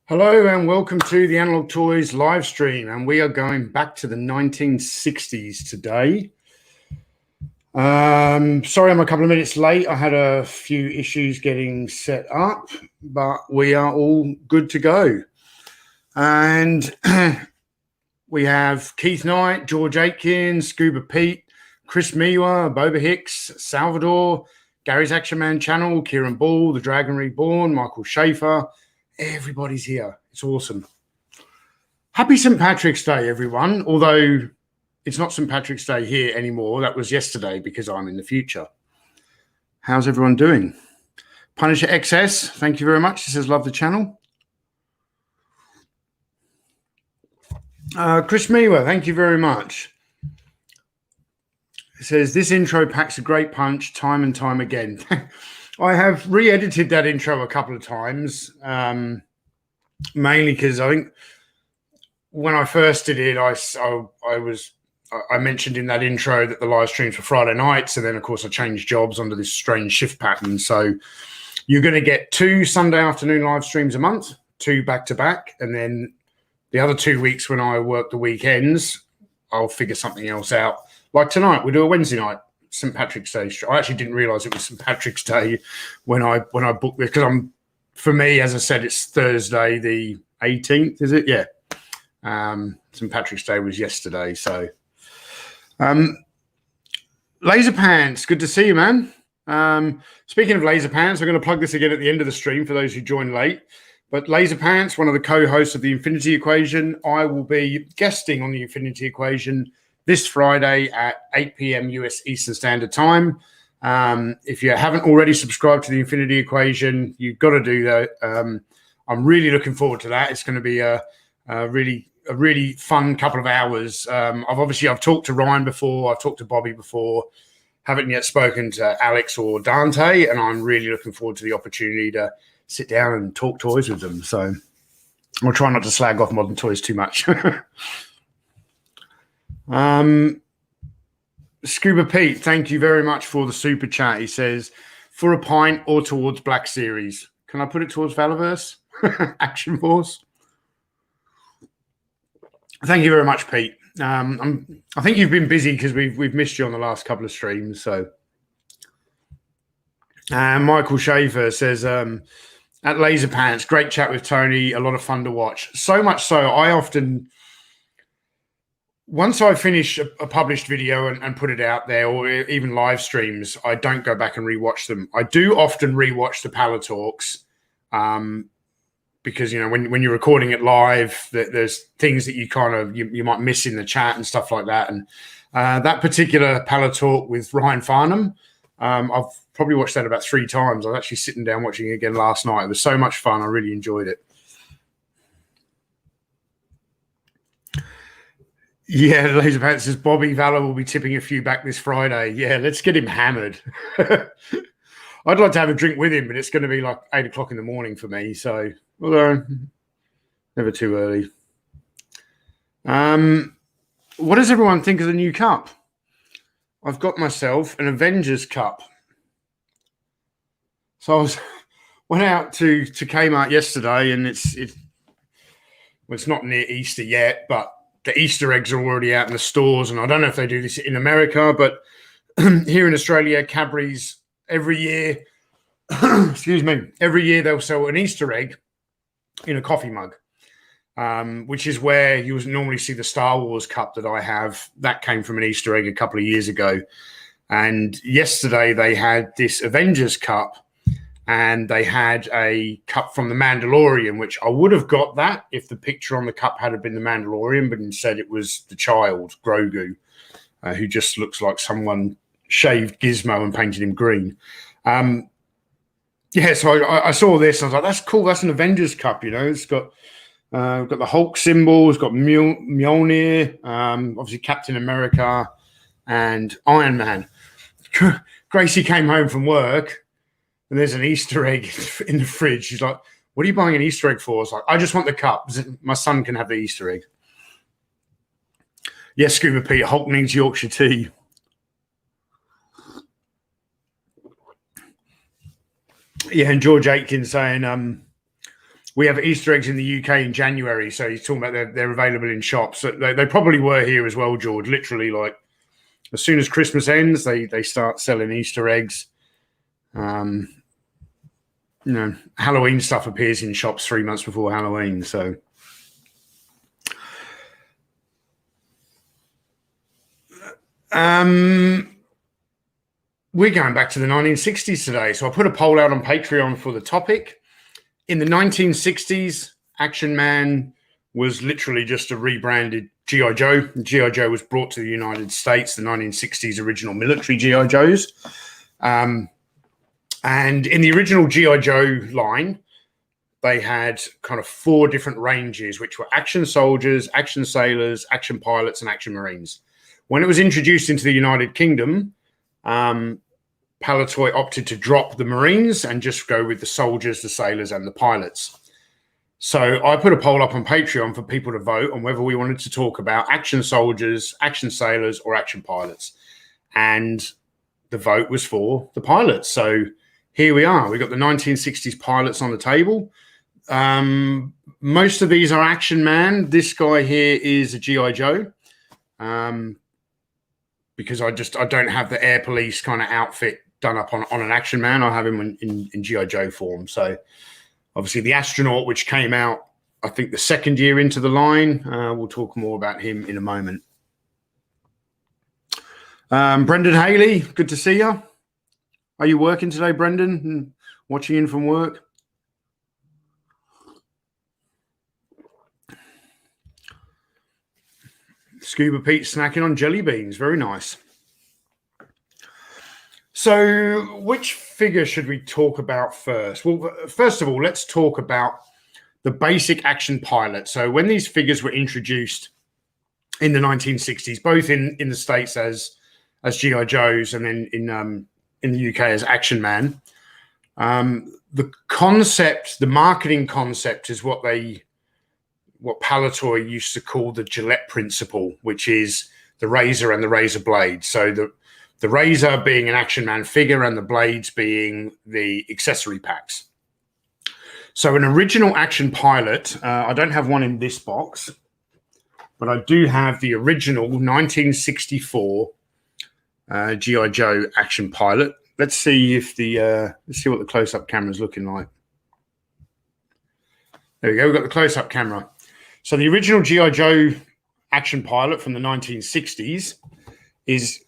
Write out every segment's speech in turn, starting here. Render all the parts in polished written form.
Hello and welcome to the Analog Toys live stream, and we are going back to the 1960s today. Sorry I'm a couple of minutes late. I had a few issues getting set up, but we are all good to go. And we have Keith Knight, George Aitken, Scuba Pete, Chris Miwa, Boba Hicks, Salvador, Gary's Action Man Channel, Kieran Ball, The Dragon Reborn, Michael Schaefer. Everybody's here. It's awesome. Happy St. Patrick's Day, everyone. Although it's not St. Patrick's Day here anymore. That was yesterday because I'm in the future. How's everyone doing? Punisher XS, thank you very much. He says, love the channel. Chris Miwa, thank you very much. He says, this intro packs a great punch time and time again. I have re-edited that intro a couple of times, mainly because I think when I first did it, I mentioned in that intro that the live streams were Friday nights, and then of course I changed jobs under this strange shift pattern. So you're going to get 2 Sunday afternoon live streams a month, 2 back to back, and then the other 2 weeks when I work the weekends, I'll figure something else out. Like tonight, we do a Wednesday night. St. Patrick's Day. I actually didn't realize it was St. Patrick's Day when I booked this, because for me, as I said, it's Thursday the 18th, is it? Yeah. St. Patrick's Day was yesterday. So Laser Pants, good to see you, man. Speaking of Laser Pants, I'm going to plug this again at the end of the stream for those who joined late. But Laser Pants, one of the co-hosts of the Infinity Equation, I will be guesting on the Infinity Equation this Friday at 8 p.m. US Eastern Standard Time. If you haven't already subscribed to the Infinity Equation, you've got to do that. I'm really looking forward to that. It's going to be a really fun couple of hours. I've talked to Ryan before. I've talked to Bobby before. Haven't yet spoken to Alex or Dante, and I'm really looking forward to the opportunity to sit down and talk toys with them. So I'll try not to slag off modern toys too much. Scuba Pete, thank you very much for the super chat. He says, for a pint or towards Black Series. Can I put it towards Valaverse? Action Force. Thank you very much, Pete. I think you've been busy because we've missed you on the last couple of streams. So, Michael Schaefer says, at Laser Pants, great chat with Tony, a lot of fun to watch. So much so, I often, once I finish a published video and put it out there, or even live streams, I don't go back and rewatch them. I do often rewatch the Pala Talks, because, you know, when you're recording it live, there's things that you might miss in the chat and stuff like that. And that particular Pala Talk with Ryan Farnham, I've probably watched that about 3 times. I was actually sitting down watching it again last night. It was so much fun. I really enjoyed it. Yeah, Laser Pants says Bobby Valor will be tipping a few back this Friday. Yeah, let's get him hammered. I'd like to have a drink with him, but it's going to be like 8 o'clock in the morning for me. So, although never too early. What does everyone think of the new cup? I've got myself an Avengers cup. So went out to Kmart yesterday, and it's not near Easter yet, but the Easter eggs are already out in the stores, and I don't know if they do this in America, but here in Australia, Cadbury's every year, every year they'll sell an Easter egg in a coffee mug, which is where you normally see the Star Wars cup that I have. That came from an Easter egg a couple of years ago. And yesterday they had this Avengers cup, and they had a cup from The Mandalorian, which I would have got that if the picture on the cup had been The Mandalorian, but instead it was the child, Grogu, who just looks like someone shaved Gizmo and painted him green. Yeah, so I saw this, and I was like, that's cool. That's an Avengers cup, you know. It's got the Hulk symbol. It's got Mjolnir, obviously Captain America, and Iron Man. Gracie came home from work, and there's an Easter egg in the fridge. She's like, what are you buying an Easter egg for? I was like, I just want the cup. My son can have the Easter egg. Yes, Scuba Pete, Hulk needs Yorkshire tea. Yeah, and George Aitken saying, we have Easter eggs in the UK in January. So he's talking about they're available in shops. So they probably were here as well, George. Literally, like as soon as Christmas ends, they start selling Easter eggs. Halloween stuff appears in shops 3 months before Halloween. So we're going back to the 1960s today. So I put a poll out on Patreon for the topic. In the 1960s, Action Man was literally just a rebranded G.I. Joe. G.I. Joe was brought to the United States, the 1960s original military G.I. Joes. And in the original G.I. Joe line, they had kind of 4 different ranges, which were action soldiers, action sailors, action pilots, and action marines. When it was introduced into the United Kingdom, Palitoy opted to drop the marines and just go with the soldiers, the sailors, and the pilots. So I put a poll up on Patreon for people to vote on whether we wanted to talk about action soldiers, action sailors, or action pilots. And the vote was for the pilots. So here we are. We've got the 1960s pilots on the table. Most of these are Action Man. This guy here is a G.I. Joe. Because I don't have the Air Police kind of outfit done up on an Action Man. I have him in G.I. Joe form. So obviously the astronaut, which came out, I think, the second year into the line. We'll talk more about him in a moment. Brendan Haley, good to see you. Are you working today, Brendan? Watching in from work? Scuba Pete snacking on jelly beans. Very nice. So which figure should we talk about first? Well, first of all, let's talk about the basic action pilot. So when these figures were introduced in the 1960s, both in the States as G.I. Joes and then in the UK as Action Man, the concept, the marketing concept is what Palitoy used to call the Gillette principle, which is the razor and the razor blade. So the razor being an Action Man figure and the blades being the accessory packs. So an original action pilot, I don't have one in this box, but I do have the original 1964 G.I. Joe action pilot. Let's see if let's see what the close-up camera is looking like. There we go. We've got the close-up camera. So the original G.I. Joe action pilot from the 1960s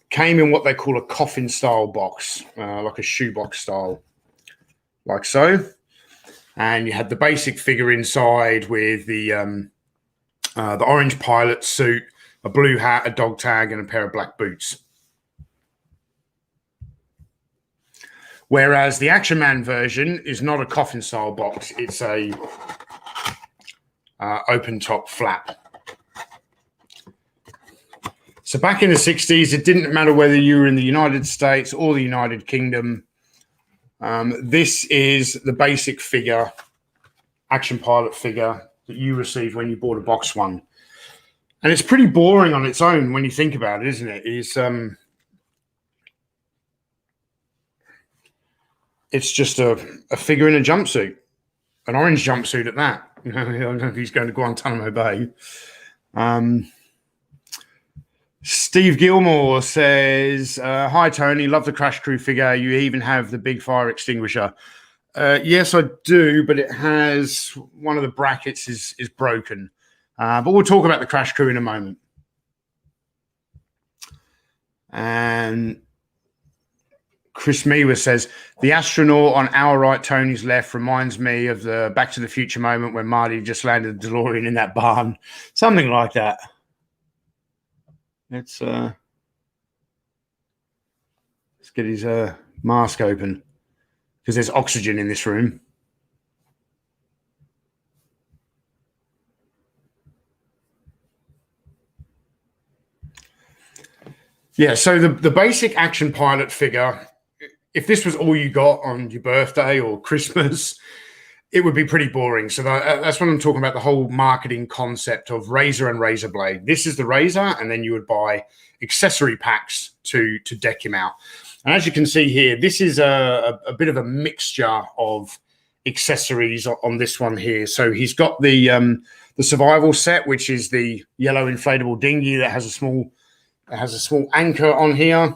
came in what they call a coffin-style box, like a shoebox style, like so. And you had the basic figure inside with the orange pilot suit, a blue hat, a dog tag, and a pair of black boots. Whereas the Action Man version is not a coffin-style box; it's a open-top flap. So back in the 60s, it didn't matter whether you were in the United States or the United Kingdom. This is the basic figure, action pilot figure that you received when you bought a box one. And it's pretty boring on its own when you think about it, isn't it? It's just a figure in a jumpsuit, an orange jumpsuit at that. I don't know if he's going to Guantanamo Bay. Steve Gilmore says, hi, Tony. Love the Crash Crew figure. You even have the big fire extinguisher. Yes, I do, but it has one of the brackets is broken. But we'll talk about the Crash Crew in a moment. And Chris Mewa says, the astronaut on our right, Tony's left, reminds me of the Back to the Future moment when Marty just landed the DeLorean in that barn. Something like that. Let's get his mask open because there's oxygen in this room. Yeah, so the basic action pilot figure, if this was all you got on your birthday or Christmas, it would be pretty boring. So that's what I'm talking about, the whole marketing concept of razor and razor blade. This is the razor, and then you would buy accessory packs to deck him out. And as you can see here, this is a bit of a mixture of accessories on this one here. So he's got the survival set, which is the yellow inflatable dinghy that has a small anchor on here.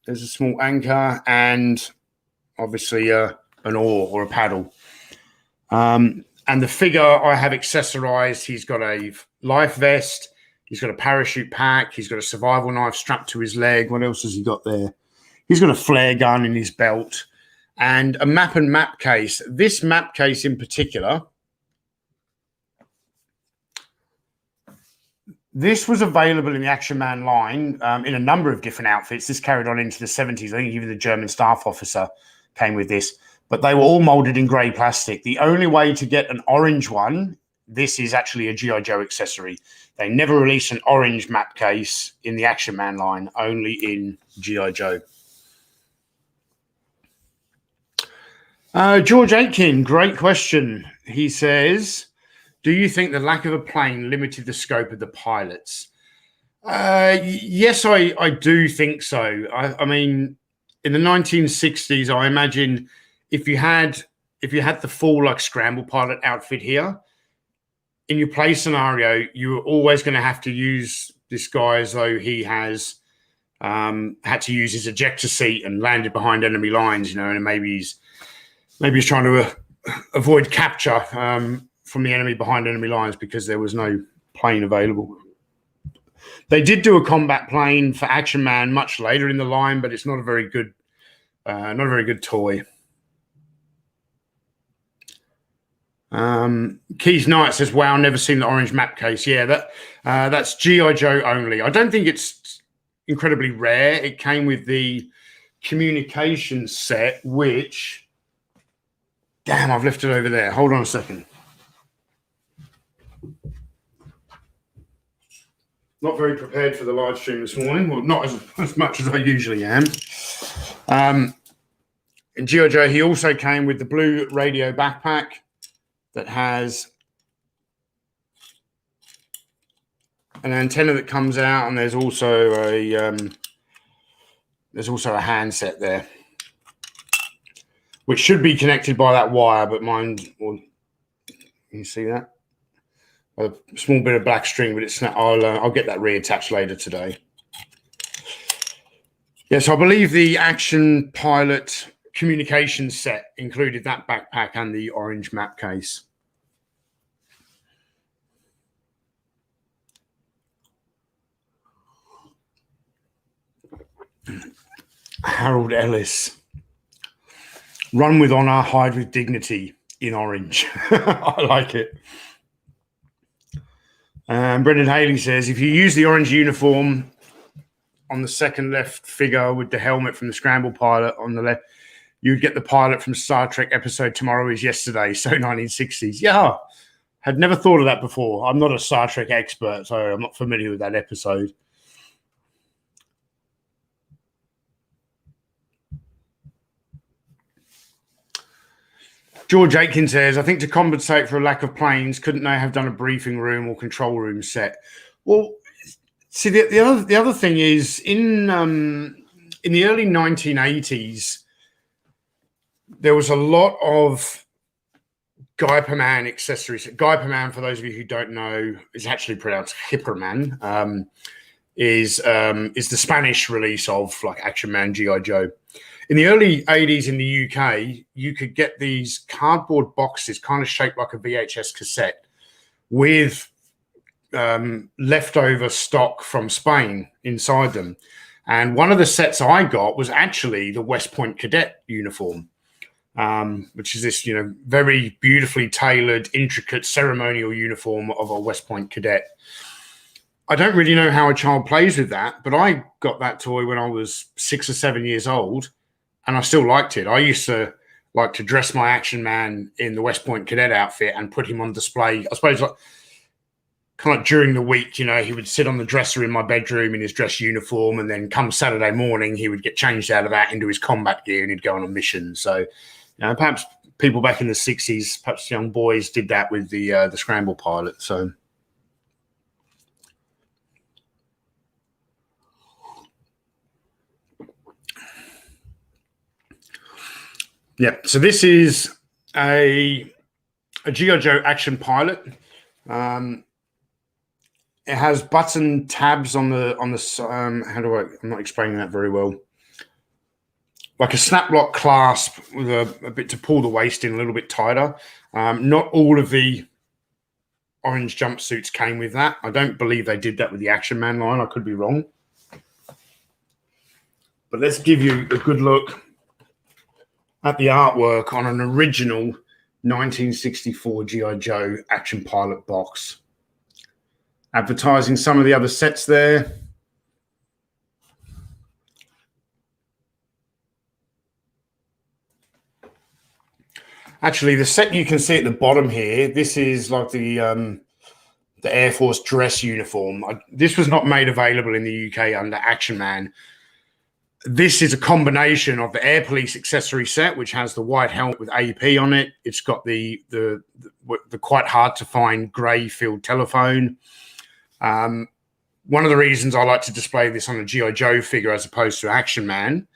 There's a small anchor and obviously an oar or a paddle. And the figure I have accessorized, he's got a life vest, he's got a parachute pack, he's got a survival knife strapped to his leg. What else has he got there? He's got a flare gun in his belt and a map case. This map case in particular, this was available in the Action Man line in a number of different outfits. This carried on into the 70s. I think even the German staff officer came with this, but they were all molded in grey plastic. The only way to get an orange one, this is actually a G.I. Joe accessory. They never released an orange map case in the Action Man line, only in G.I. Joe. George Aitken, great question. He says, do you think the lack of a plane limited the scope of the pilots? Yes, I do think so. I mean, in the 1960s, I imagine if you had the full like scramble pilot outfit here, in your play scenario, you were always going to have to use this guy as though he has had to use his ejector seat and landed behind enemy lines, and maybe he's trying to avoid capture from the enemy behind enemy lines because there was no plane available. They did do a combat plane for Action Man much later in the line, but it's not a very good toy. Keys Knight says, "Wow, never seen the orange map case." Yeah, that's G.I. Joe only. I don't think it's incredibly rare. It came with the communication set, which, damn, I've left it over there. Hold on a second. Not very prepared for the live stream this morning. Well, not as much as I usually am. In G.I. Joe, he also came with the blue radio backpack that has an antenna that comes out, and there's also a handset there, which should be connected by that wire, but mine. Well, you see that? A small bit of black string, but it's not. I'll get that reattached later today. Yes, I believe the Action Pilot communication set included that backpack and the orange map case. Harold Ellis. Run with honor, hide with dignity in orange. I like it. Brendan Haley says, if you use the orange uniform on the second left figure with the helmet from the Scramble pilot on the left, you'd get the pilot from Star Trek episode Tomorrow is Yesterday, so 1960s. Yeah, had never thought of that before. I'm not a Star Trek expert, so I'm not familiar with that episode. George Aitken says, I think to compensate for a lack of planes, couldn't they have done a briefing room or control room set? Well, see, the other thing is in the early 1980s, there was a lot of Guyperman accessories. Guyperman, for those of you who don't know, is actually pronounced Hipperman. Is the Spanish release of like Action Man, G.I. Joe. In the early 80s in the UK, you could get these cardboard boxes kind of shaped like a VHS cassette with leftover stock from Spain inside them. And one of the sets I got was actually the West Point cadet uniform, which is this, very beautifully tailored, intricate ceremonial uniform of a West Point cadet. I don't really know how a child plays with that, but I got that toy when I was 6 or 7 years old, and I still liked it. I used to like to dress my Action Man in the West Point cadet outfit and put him on display. I suppose like kind of like during the week, he would sit on the dresser in my bedroom in his dress uniform, and then come Saturday morning, he would get changed out of that into his combat gear and he'd go on a mission. So, perhaps people back in the 60s, perhaps young boys did that with the Scramble pilot. So. Yeah, so this is a G.I. Joe action pilot. It has button tabs on the I'm not explaining that very well. Like a snap lock clasp with a bit to pull the waist in a little bit tighter. Not all of the orange jumpsuits came with that. I don't believe they did that with the Action Man line. I could be wrong. But let's give you a good look at the artwork on an original 1964 G.I. Joe action pilot box. Advertising some of the other sets there. Actually, the set you can see at the bottom here, this is like the Air Force dress uniform. This was not made available in the UK under Action Man. This is a combination of the Air Police accessory set, which has the white helmet with AP on it. It's got the quite hard to find grey field telephone. One of the reasons I like to display this on a G.I. Joe figure as opposed to Action Man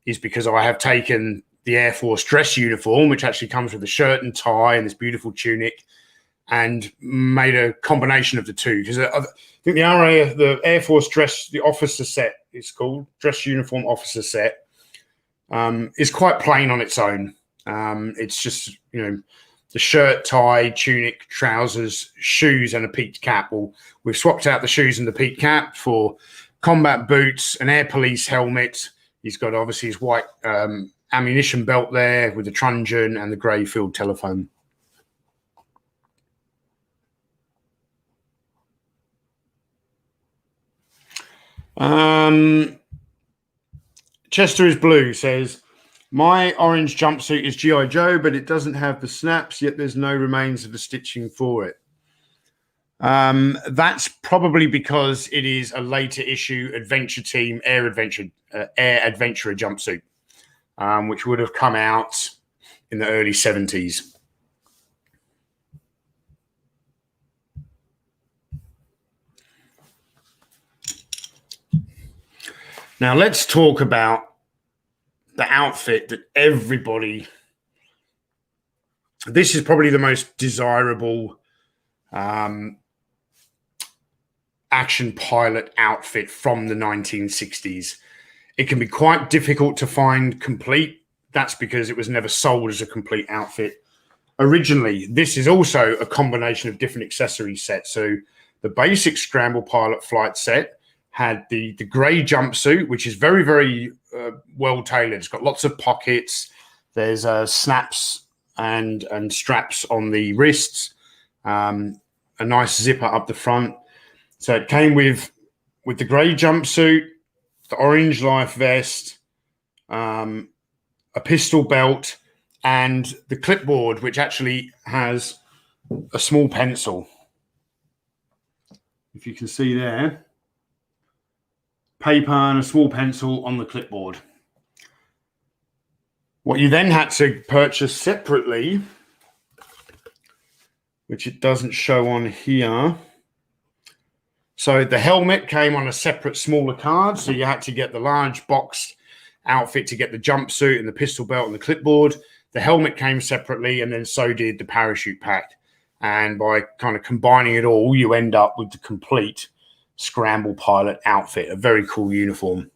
is because I have taken the Air Force dress uniform, which actually comes with a shirt and tie and this beautiful tunic, and made a combination of the two. Because I think the Air Force dress, the officer set, it's called dress uniform officer set, is quite plain on its own. It's just, the shirt, tie, tunic, trousers, shoes, and a peaked cap. Well, we've swapped out the shoes and the peaked cap for combat boots, an Air Police helmet. He's got obviously his white ammunition belt there with the truncheon and the grey field telephone. Chester is Blue says, my orange jumpsuit is G.I. Joe, but it doesn't have the snaps, yet there's no remains of the stitching for it. That's probably because it is a later issue Adventure Team Air Adventurer jumpsuit, which would have come out in the early 70s. Now let's talk about the outfit that everybody. This is probably the most desirable action pilot outfit from the 1960s. It can be quite difficult to find complete. That's because it was never sold as a complete outfit. Originally, this is also a combination of different accessory sets. So the basic Scramble Pilot flight set had the grey jumpsuit, which is very, very well tailored. It's got lots of pockets. There's snaps and straps on the wrists, a nice zipper up the front. So it came with the grey jumpsuit, the orange life vest, a pistol belt, and the clipboard, which actually has a small pencil. If you can see there. Paper and a small pencil on the clipboard. What you then had to purchase separately, which it doesn't show on here. So the helmet came on a separate, smaller card. So you had to get the large box outfit to get the jumpsuit and the pistol belt and the clipboard. The helmet came separately, and then so did the parachute pack. And by kind of combining it all, you end up with the complete Scramble Pilot outfit, a very cool uniform.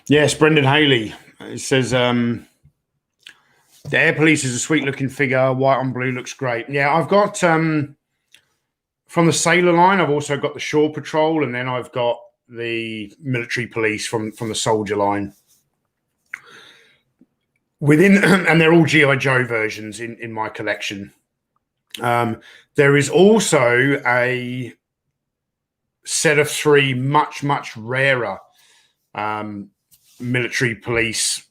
Yes, Brendan Haley. It says the Air Police is a sweet looking figure. White on blue looks great. Yeah, I've got from the Sailor line, I've also got the Shore Patrol, and then I've got the Military Police from the Soldier line. And they're all G.I. Joe versions in my collection. There is also a set of 3 much, much rarer Military Police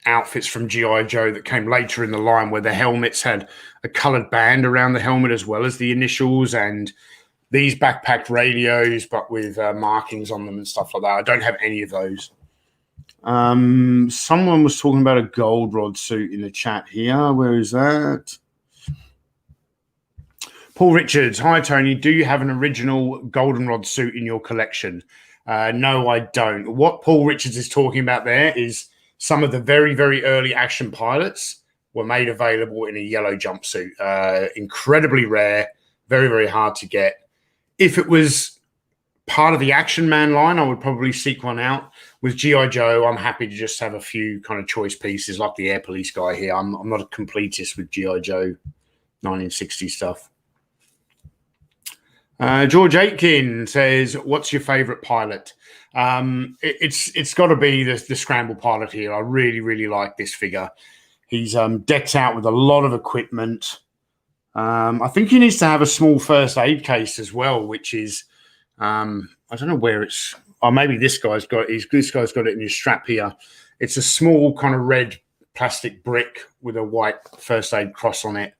outfits from G.I. Joe that came later in the line, where the helmets had a colored band around the helmet as well as the initials, and these backpack radios, but with markings on them and stuff like that. I don't have any of those. Someone was talking about a gold rod suit in the chat here. Where is that? Paul Richards, hi Tony. Do you have an original goldenrod suit in your collection? No, I don't. What Paul Richards is talking about there is some of the very, very early action pilots were made available in a yellow jumpsuit. Incredibly rare, very, very hard to get. If it was part of the Action Man line, I would probably seek one out. With G.I. Joe, I'm happy to just have a few kind of choice pieces like the Air Police guy here. I'm not a completist with G.I. Joe 1960 stuff. George Aitken says, what's your favorite pilot? It's got to be the Scramble pilot here. I really, really like this figure. He's decked out with a lot of equipment. I think he needs to have a small first aid case as well, which is, I don't know where it's, or maybe this guy's got it in his strap here. It's a small kind of red plastic brick with a white first aid cross on it.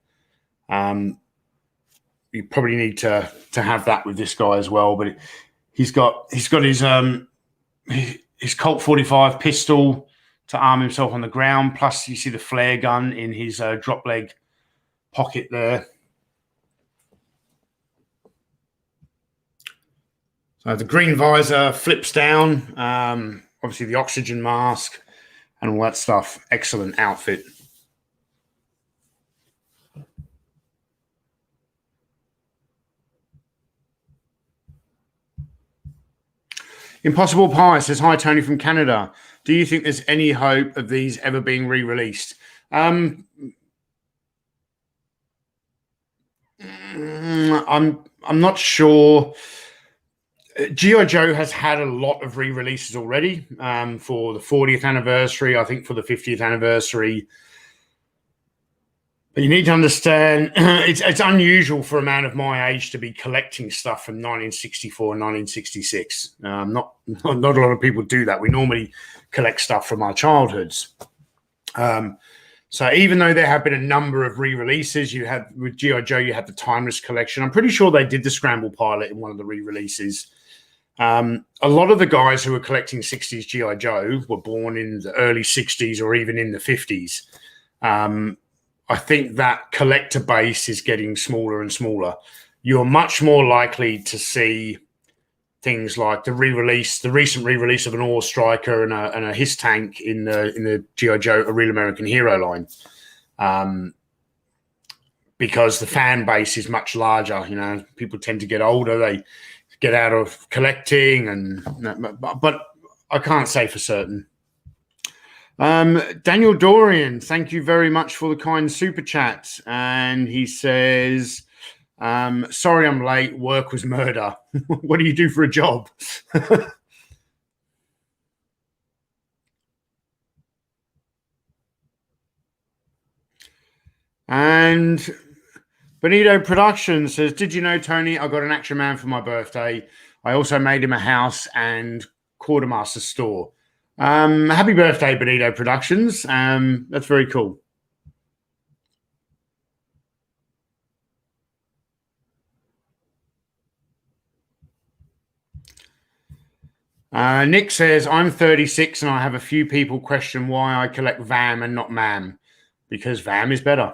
You probably need to have that with this guy as well. But he's got his Colt 45 pistol to arm himself on the ground. Plus, you see the flare gun in his drop leg pocket there. So the green visor flips down. Obviously, the oxygen mask and all that stuff. Excellent outfit. Impossible Pie says, hi, Tony from Canada. Do you think there's any hope of these ever being re-released? I'm not sure. G.I. Joe has had a lot of re-releases already for the 40th anniversary, I think for the 50th anniversary. But you need to understand, it's unusual for a man of my age to be collecting stuff from 1964 and 1966. Not a lot of people do that. We normally collect stuff from our childhoods. So even though there have been a number of re-releases, you had with G.I. Joe, you had the Timeless collection. I'm pretty sure they did the Scramble pilot in one of the re-releases. A lot of the guys who were collecting 60s G.I. Joe were born in the early 60s or even in the 50s. I think that collector base is getting smaller and smaller. You're much more likely to see things like the recent re-release of an Ore Striker and a Hiss tank in the G.I. Joe, a Real American Hero line, because the fan base is much larger. You know, people tend to get older; they get out of collecting, but I can't say for certain. Daniel Dorian, thank you very much for the kind super chat. And he says, sorry I'm late. Work was murder. What do you do for a job? And Benito Productions says, did you know, Tony, I got an Action Man for my birthday. I also made him a house and quartermaster store. Happy birthday, Benito Productions. That's very cool. Nick says, I'm 36 and I have a few people question why I collect VAM and not MAM, because VAM is better.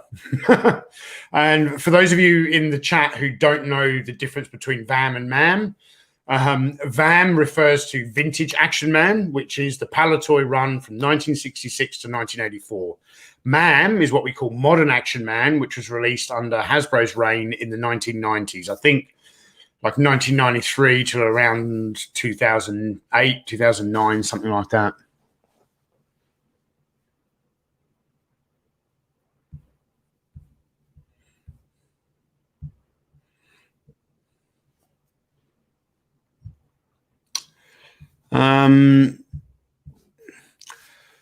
And for those of you in the chat who don't know the difference between VAM and MAM, VAM refers to Vintage Action Man, which is the Palitoy run from 1966 to 1984. MAM is what we call Modern Action Man, which was released under Hasbro's reign in the 1990s. I think like 1993 to around 2008, 2009, something like that.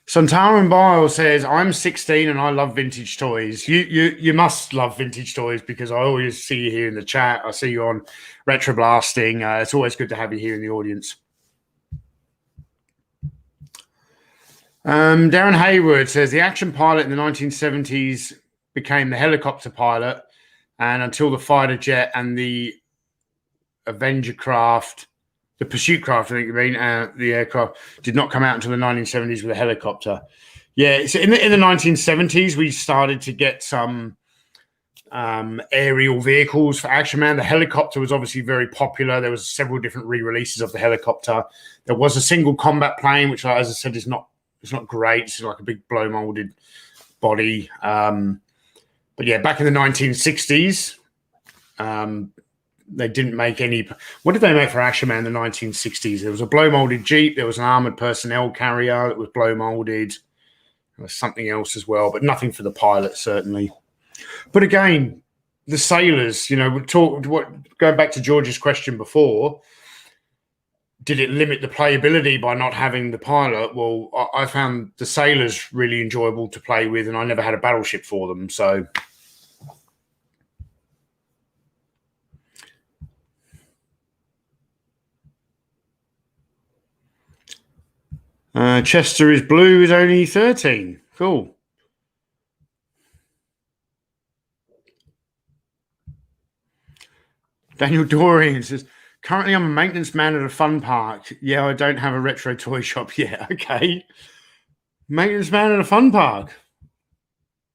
Santaran Bile says, I'm 16 and I love vintage toys. You must love vintage toys, because I always see you here in the chat. I see you on Retro Blasting. It's always good to have you here in the audience. Darren Hayward says, the action pilot in the 1970s became the helicopter pilot, and until the fighter jet and the Avenger craft, the pursuit craft, I think you mean, the aircraft, did not come out until the 1970s with a helicopter. Yeah, so in the 1970s, we started to get some aerial vehicles for Action Man. The helicopter was obviously very popular. There was several different re-releases of the helicopter. There was a single combat plane, which, as I said, it's not great. It's like a big blow molded body. But yeah, back in the 1960s, they didn't make any. What did they make for Action Man in the 1960s? There was a blow molded Jeep. There was an armored personnel carrier that was blow molded. There was something else as well, but nothing for the pilot, certainly. But again, the sailors, going back to George's question before, did it limit the playability by not having the pilot? Well, I found the sailors really enjoyable to play with, and I never had a battleship for them. So, Chester is blue, is only 13. Cool. Daniel Dorian says, currently I'm a maintenance man at a fun park. Yeah, I don't have a retro toy shop yet. Okay. Maintenance man at a fun park.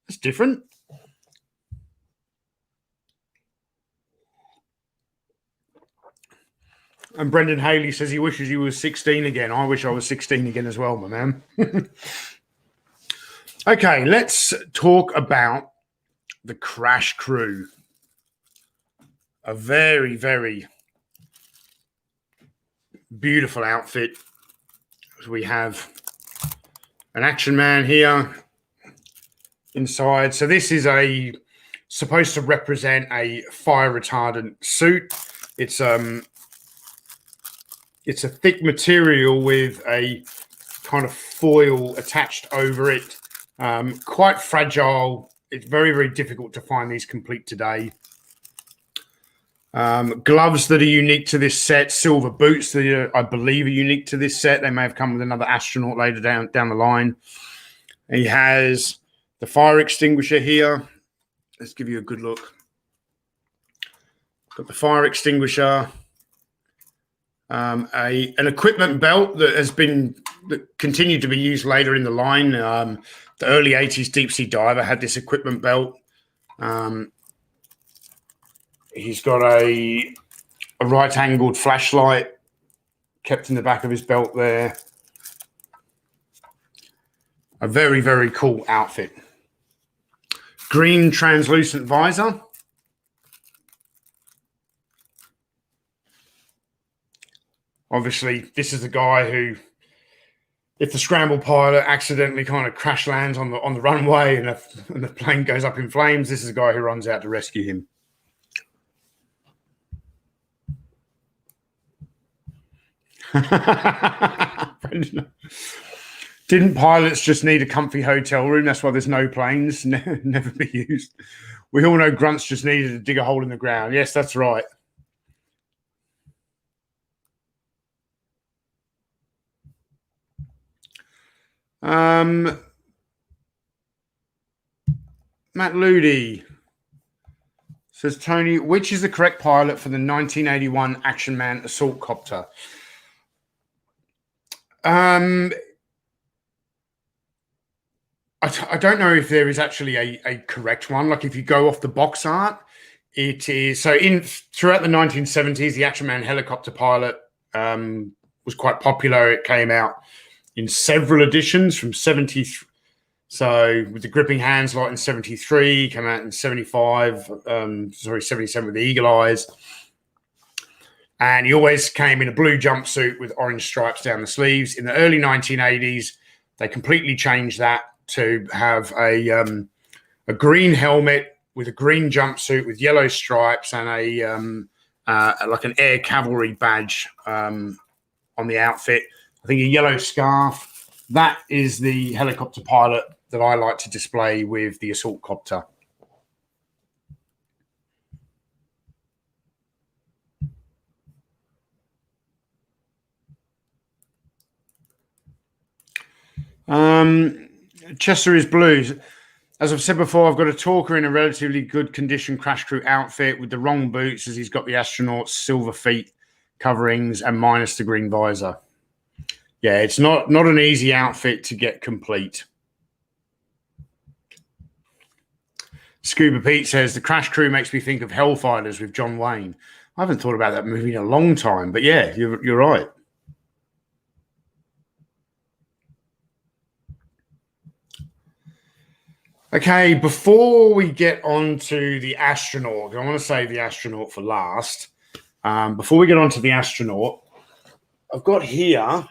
That's different. And Brendan Haley says he wishes he was 16 again. I wish I was 16 again as well, my man. Okay, let's talk about the Crash Crew. A very, very beautiful outfit. We have an Action Man here inside. So this is supposed to represent a fire retardant suit. It's a thick material with a kind of foil attached over it. Quite fragile. It's very, very difficult to find these complete today. Gloves that are unique to this set, silver boots that I believe are unique to this set. They may have come with another astronaut later down the line. And he has the fire extinguisher here. Let's give you a good look. Got the fire extinguisher, an equipment belt that continued to be used later in the line. The early 80s deep sea diver had this equipment belt. He's got a right-angled flashlight kept in the back of his belt there. A very, very cool outfit. Green translucent visor. Obviously, this is the guy who, if the scramble pilot accidentally kind of crash lands on the runway and the plane goes up in flames, this is the guy who runs out to rescue him. Didn't pilots just need a comfy hotel room? That's why there's no planes. Never be used. We all know grunts just needed to dig a hole in the ground. Yes, that's right. Matt Ludi says, Tony, which is the correct pilot for the 1981 Action Man assault copter? I don't know if there is actually a correct one. Like if you go off the box art, it is so throughout the 1970s, the Action Man helicopter pilot was quite popular. It came out in several editions from 73. So with the gripping hands light in 73, came out in 75, 77 with the eagle eyes. And he always came in a blue jumpsuit with orange stripes down the sleeves. In the early 1980s, they completely changed that to have a green helmet with a green jumpsuit with yellow stripes and like an air cavalry badge on the outfit. I think a yellow scarf. That is the helicopter pilot that I like to display with the assault copter. Chester is blue. As I've said before, I've got a talker in a relatively good condition Crash Crew outfit with the wrong boots, as he's got the astronaut's silver feet coverings and minus the green visor. Yeah, it's not an easy outfit to get complete. Scuba Pete says, the Crash Crew makes me think of Hellfighters with John Wayne. I haven't thought about that movie in a long time, but yeah, you're right. Okay, before we get on to the astronaut, I want to save the astronaut for last. Before we get on to the astronaut, I've got here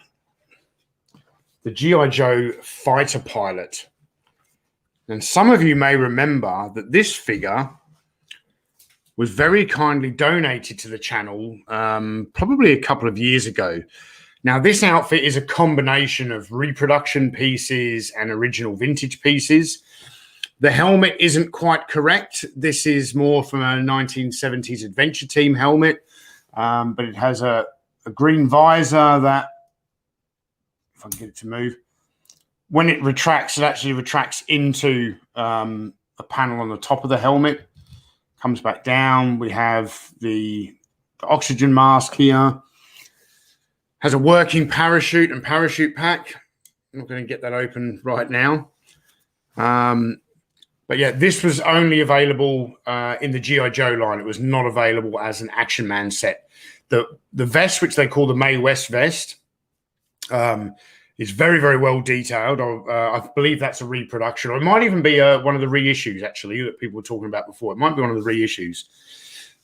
the G.I. Joe fighter pilot. And some of you may remember that this figure was very kindly donated to the channel probably a couple of years ago. Now, this outfit is a combination of reproduction pieces and original vintage pieces. The helmet isn't quite correct. This is more from a 1970s Adventure Team helmet, but it has a green visor that, if I can get it to move, when it retracts, it actually retracts into a panel on the top of the helmet. Comes back down. We have the oxygen mask here. Has a working parachute and parachute pack. I'm not going to get that open right now. But yeah, this was only available in the G.I. Joe line. It was not available as an Action Man set. The vest, which they call the Mae West vest, is very, very well detailed. I believe that's a reproduction, or it might even be one of the reissues, actually, that people were talking about before. It might be one of the reissues.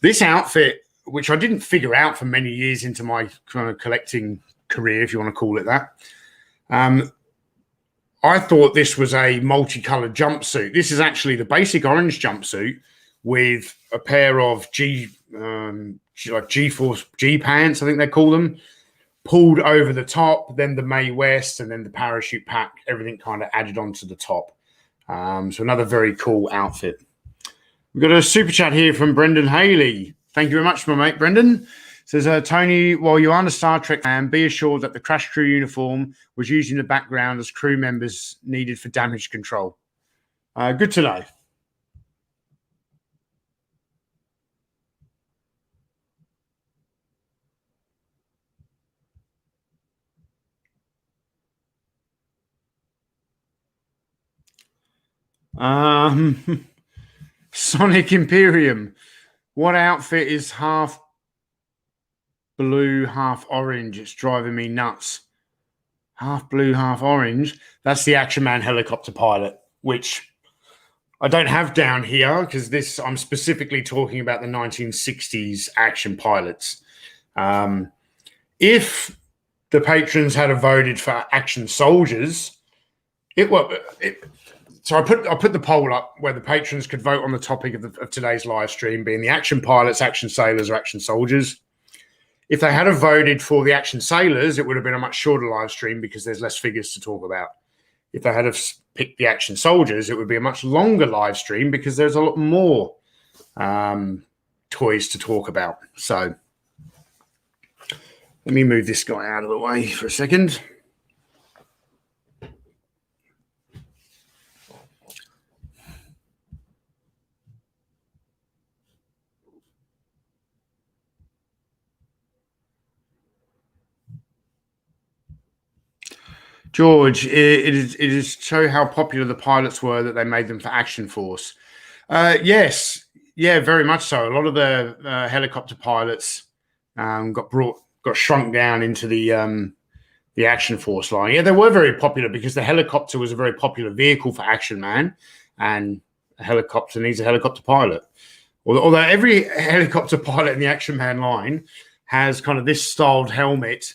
This outfit, which I didn't figure out for many years into my kind of collecting career, if you want to call it that, I thought this was a multicolored jumpsuit. This is actually the basic orange jumpsuit with a pair of G-Force G pants, I think they call them, pulled over the top, then the Mae West, and then the parachute pack, everything kind of added onto the top. So another very cool outfit. We've got a super chat here from Brendan Haley. Thank you very much, my mate, Brendan. Says, Tony, while you aren't a Star Trek fan, be assured that the Crash Crew uniform was used in the background as crew members needed for damage control. Good to know. Sonic Imperium. What outfit is half blue, half orange? It's driving me nuts. Half blue, half orange. That's the Action Man helicopter pilot, which I don't have down here because this, I'm specifically talking about the 1960s action pilots. If the patrons had voted for action soldiers, so I put the poll up where the patrons could vote on the topic of today's live stream, being the action pilots, action sailors, or action soldiers. If they had voted for the action sailors, it would have been a much shorter live stream because there's less figures to talk about. If they had picked the action soldiers, it would be a much longer live stream because there's a lot more toys to talk about. So let me move this guy out of the way for a second. George, it is show how popular the pilots were that they made them for Action Force. Yes, yeah, very much so. A lot of the helicopter pilots got shrunk down into the Action Force line. Yeah, they were very popular because the helicopter was a very popular vehicle for Action Man, and a helicopter needs a helicopter pilot. Although every helicopter pilot in the Action Man line has kind of this styled helmet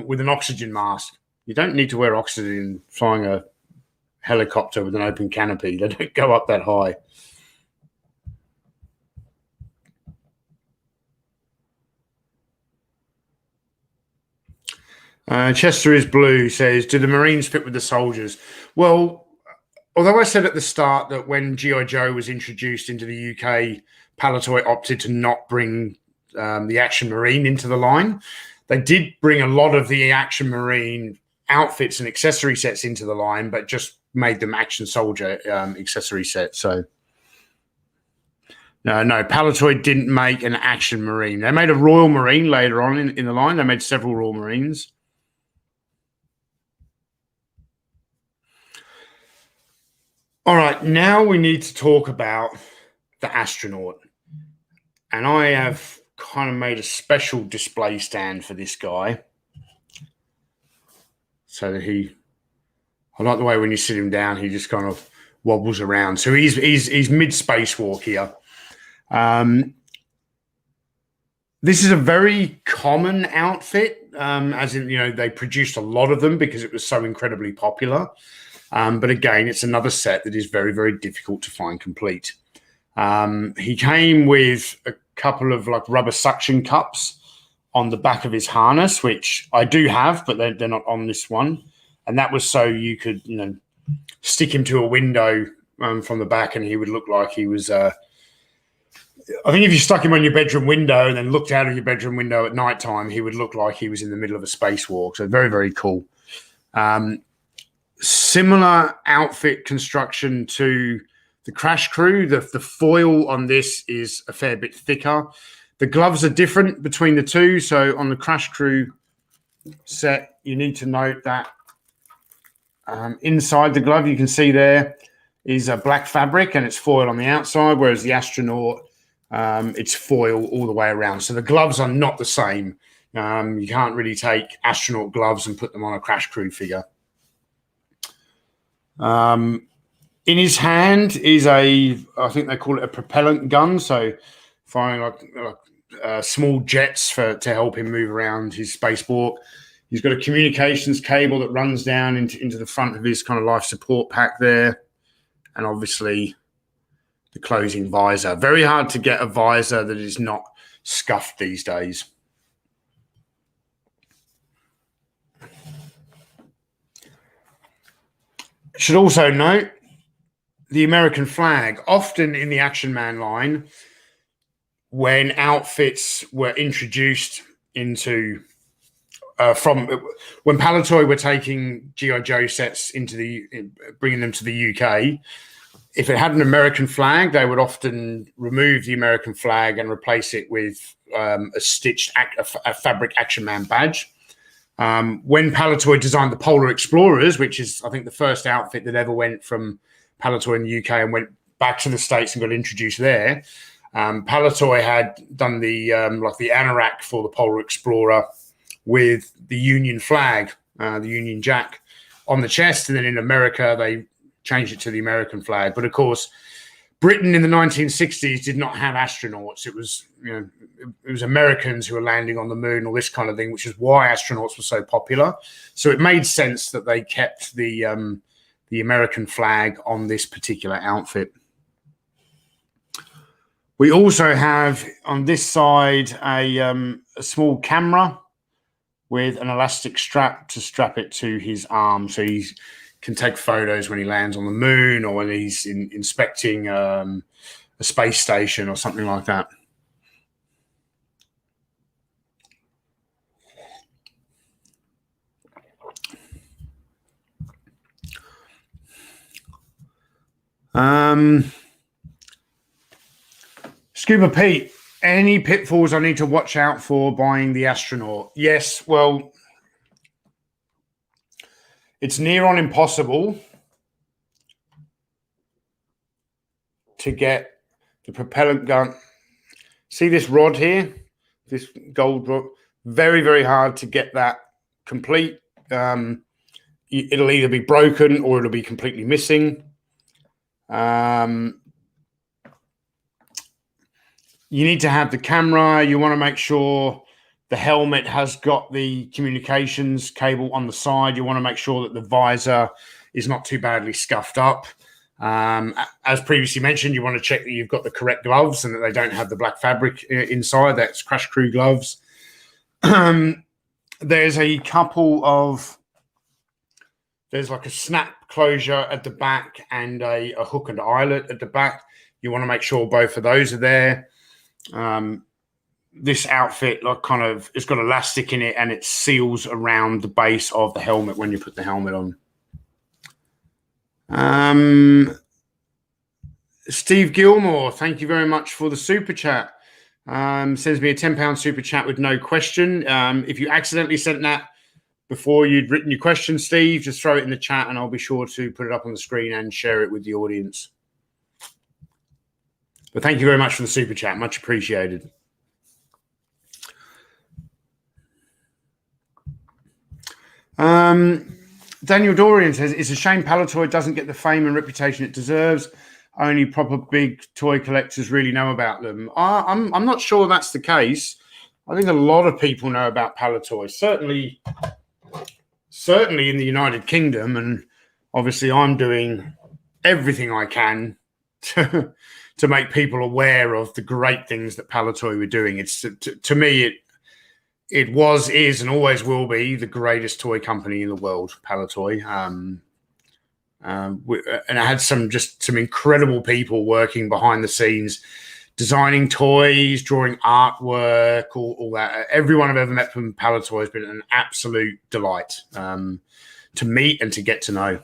with an oxygen mask. You don't need to wear oxygen flying a helicopter with an open canopy. They don't go up that high. Chester is Blue says, do the Marines fit with the soldiers? Well, although I said at the start that when G.I. Joe was introduced into the UK, Palitoy opted to not bring the Action Marine into the line. They did bring a lot of the Action Marine outfits and accessory sets into the line, but just made them Action Soldier accessory sets. So no, Palitoy didn't make an Action Marine. They made a Royal Marine later on in the line. They made several Royal Marines. All right, now we need to talk about the astronaut. And I have kind of made a special display stand for this guy. So that I like the way when you sit him down, he just kind of wobbles around. So he's mid spacewalk here. This is a very common outfit, as in, they produced a lot of them because it was so incredibly popular. But again, it's another set that is very, very difficult to find complete. He came with a couple of like rubber suction cups on the back of his harness, which I do have, but they're not on this one. And that was so you could, stick him to a window from the back, and he would look like he was. I think if you stuck him on your bedroom window and then looked out of your bedroom window at nighttime, he would look like he was in the middle of a spacewalk. So very, very cool. Similar outfit construction to the crash crew. The foil on this is a fair bit thicker. The gloves are different between the two. So on the crash crew set, you need to note that inside the glove, you can see there is a black fabric and it's foil on the outside, whereas the astronaut, it's foil all the way around. So the gloves are not the same. You can't really take astronaut gloves and put them on a crash crew figure. In his hand is I think they call it a propellant gun. So firing like small jets to help him move around his spaceport. He's got a communications cable that runs down into the front of his kind of life support pack there. And obviously the closing visor. Very hard to get a visor that is not scuffed these days. Should also note the American flag. Often in the Action Man line, when outfits were introduced into from when Palitoy were taking G.I. Joe sets bringing them to the UK, if it had an American flag, they would often remove the American flag and replace it with a stitched a fabric Action Man badge. When Palitoy designed the Polar Explorers, which is, I think, the first outfit that ever went from Palitoy in the UK and went back to the States and got introduced there, Palitoy had done the anorak for the Polar Explorer with the Union flag, the Union Jack on the chest. And then in America, they changed it to the American flag. But of course, Britain in the 1960s did not have astronauts. It was, it was Americans who were landing on the moon, all this kind of thing, which is why astronauts were so popular. So it made sense that they kept the American flag on this particular outfit. We also have on this side a small camera with an elastic strap to strap it to his arm, so he can take photos when he lands on the moon or when he's inspecting a space station or something like that. Scuba Pete, any pitfalls I need to watch out for buying the astronaut? Yes, well, it's near on impossible to get the propellant gun. See this rod here? This gold rod? Very, very hard to get that complete. It'll either be broken or it'll be completely missing. You need to have the camera. You want to make sure the helmet has got the communications cable on the side. You want to make sure that the visor is not too badly scuffed up. As previously mentioned, you want to check that you've got the correct gloves and that they don't have the black fabric inside. That's crash crew gloves. There's a couple of, there's like a snap closure at the back and a hook and eyelet at the back. You want to make sure both of those are there. This outfit it's got elastic in it and it seals around the base of the helmet when you put the helmet on. Steve Gilmore, thank you very much for the super chat. Sends me a £10 super chat with no question. If you accidentally sent that, before you'd written your question, Steve, just throw it in the chat and I'll be sure to put it up on the screen and share it with the audience. But thank you very much for the super chat. Much appreciated. Daniel Dorian says, it's a shame Palitoy doesn't get the fame and reputation it deserves. Only proper big toy collectors really know about them. I'm not sure that's the case. I think a lot of people know about Palitoy, certainly in the United Kingdom, and obviously I'm doing everything I can to make people aware of the great things that Palitoy were doing. It's to me, it was, is, and always will be the greatest toy company in the world, Palitoy. And it had some incredible people working behind the scenes, designing toys, drawing artwork, all that. Everyone I've ever met from Palitoy has been an absolute delight to meet and to get to know.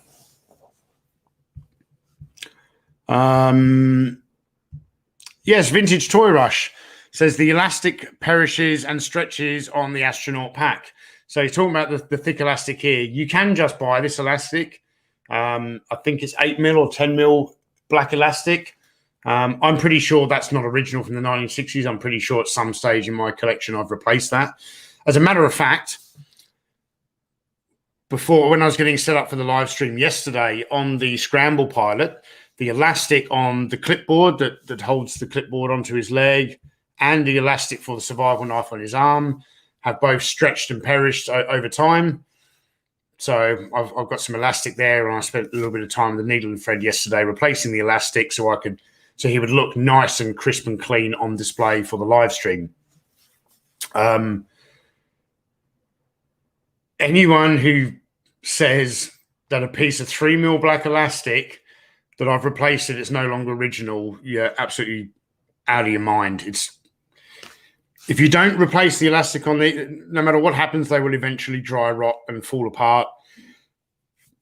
Yes, Vintage Toy Rush says the elastic perishes and stretches on the astronaut pack. So he's talking about the thick elastic here. You can just buy this elastic. I think it's 8mm or 10mm black elastic. I'm pretty sure that's not original from the 1960s. I'm pretty sure at some stage in my collection I've replaced that. As a matter of fact, when I was getting set up for the live stream yesterday on the Scramble Pilot, the elastic on the clipboard that holds the clipboard onto his leg and the elastic for the survival knife on his arm have both stretched and perished over time. So I've got some elastic there, and I spent a little bit of time with the needle and thread yesterday replacing the elastic so he would look nice and crisp and clean on display for the live stream. Anyone who says that a piece of 3mm black elastic that I've replaced it's no longer original, you're absolutely out of your mind. If you don't replace the elastic on no matter what happens, they will eventually dry rot and fall apart.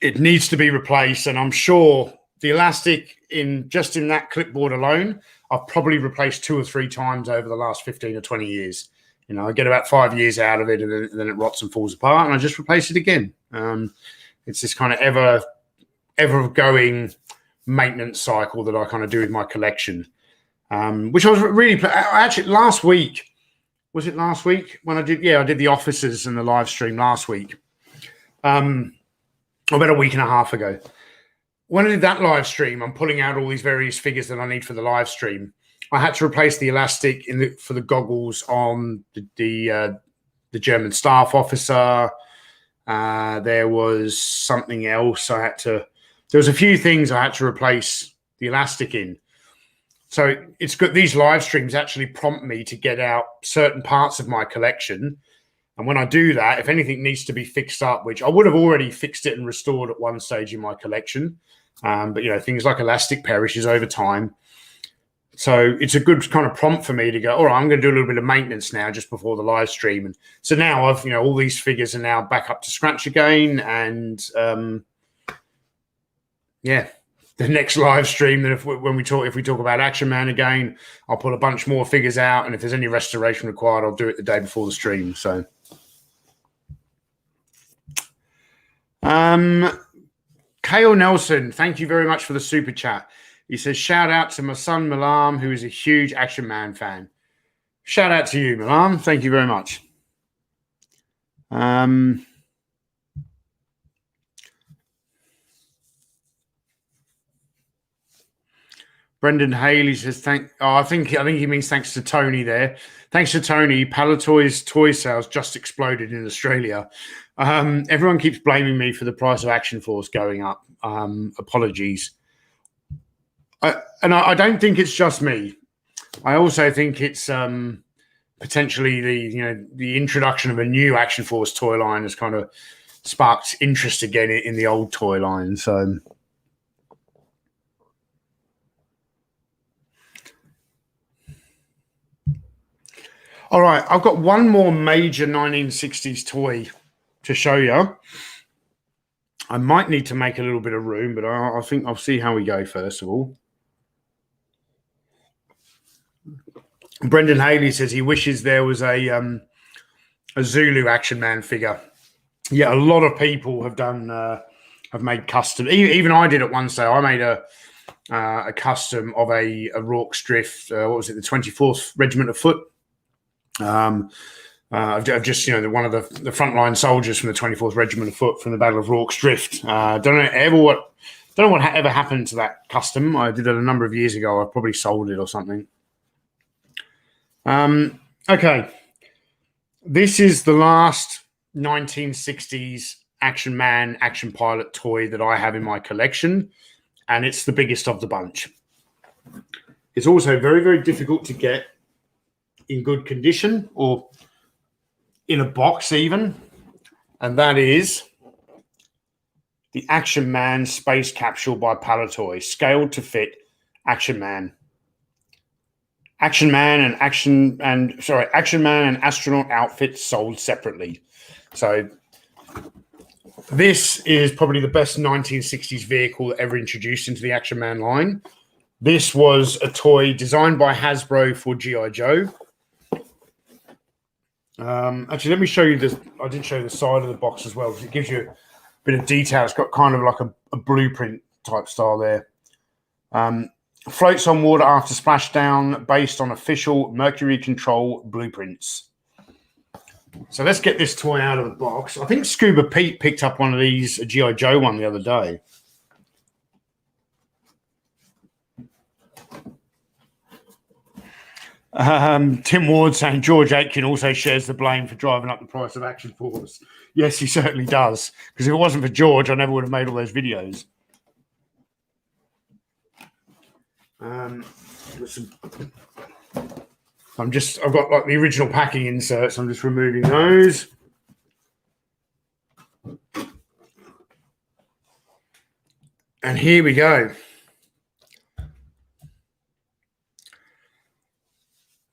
It needs to be replaced, and I'm sure the elastic in that clipboard alone, I've probably replaced 2 or 3 times over the last 15 or 20 years. I get about 5 years out of it, and then it rots and falls apart, and I just replace it again. It's this kind of ever going maintenance cycle that I kind of do with my collection, which I was really actually last week. Was it last week when I did? Yeah, I did the officers and the live stream last week. About a week and a half ago. When I did that live stream, I'm pulling out all these various figures that I need for the live stream. I had to replace the elastic for the goggles on the German staff officer. There was something else there was a few things I had to replace the elastic in. So it's good. These live streams actually prompt me to get out certain parts of my collection. And when I do that, if anything needs to be fixed up, which I would have already fixed it and restored at one stage in my collection, but things like elastic perishes over time. So it's a good kind of prompt for me to go, all right, I'm going to do a little bit of maintenance now just before the live stream. And so now I've, all these figures are now back up to scratch again. And the next live stream, that if we talk about Action Man again, I'll put a bunch more figures out. And if there's any restoration required, I'll do it the day before the stream. So, Kale Nelson, thank you very much for the super chat. He says, shout out to my son, Milam, who is a huge Action Man fan. Shout out to you, Milam. Thank you very much. Brendan Haley says, I think he means thanks to Tony there. Thanks to Tony, Palitoy's toy sales just exploded in Australia. Everyone keeps blaming me for the price of Action Force going up. Apologies. I don't think it's just me. I also think it's potentially the introduction of a new Action Force toy line has kind of sparked interest again in the old toy line. So, all right, I've got one more major 1960s toy to show you. I might need to make a little bit of room, but I think I'll see how we go first of all. Brendan Haley says he wishes there was a Zulu Action Man figure. yeah, a lot of people have done have made custom. Even I did it one day. I made a custom of a Rorke's Drift. What was it? The 24th Regiment of Foot. I've just, one of the frontline soldiers from the 24th Regiment of Foot from the Battle of Rorke's Drift. Don't know what ever happened to that custom. I did it a number of years ago. I probably sold it or something. Okay, this is the last 1960s Action Man, Action Pilot toy that I have in my collection, and it's the biggest of the bunch. It's also very, very difficult to get in good condition or in a box even, and that is the Action Man Space Capsule by Palitoy, scaled to fit Action Man. Action Man and astronaut outfits sold separately. So this is probably the best 1960s vehicle ever introduced into the Action Man line. This was a toy designed by Hasbro for G.I. Joe. Actually, let me show you this. I didn't show you the side of the box as well, because it gives you a bit of detail. It's got kind of like a blueprint type style there. Floats on water after splashdown, based on official Mercury Control blueprints. So let's get this toy out of the box. I think Scuba Pete picked up one of these, a G.I. Joe one, the other day. Tim Ward saying George Aitken also shares the blame for driving up the price of Action Force. Yes, he certainly does. Because if it wasn't for George, I never would have made all those videos. I've got like the original packing inserts. I'm just removing those. And here we go.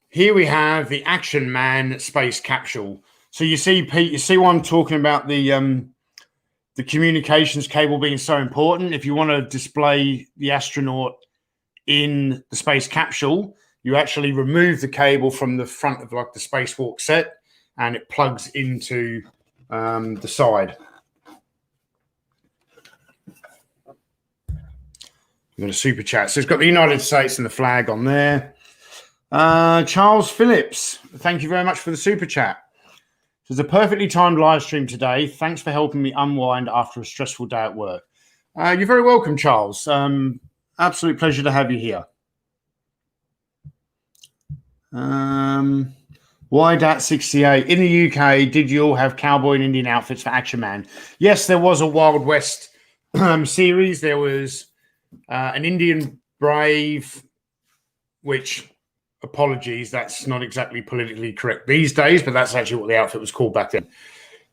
Here we have the Action Man Space Capsule. So you see, Pete, you see why I'm talking about the communications cable being so important. If you want to display the astronaut in the space capsule, you actually remove the cable from the front of like the spacewalk set, and it plugs into the side. We've got a super chat. So it's got the United States and the flag on there. Charles Phillips, thank you very much for the super chat. It's a perfectly timed live stream today. Thanks for helping me unwind after a stressful day at work. You're very welcome, Charles. Absolute pleasure to have you here. YDAT68. In the UK, did you all have cowboy and Indian outfits for Action Man? Yes, there was a Wild West series. There was an Indian Brave, which, apologies, that's not exactly politically correct these days, but that's actually what the outfit was called back then.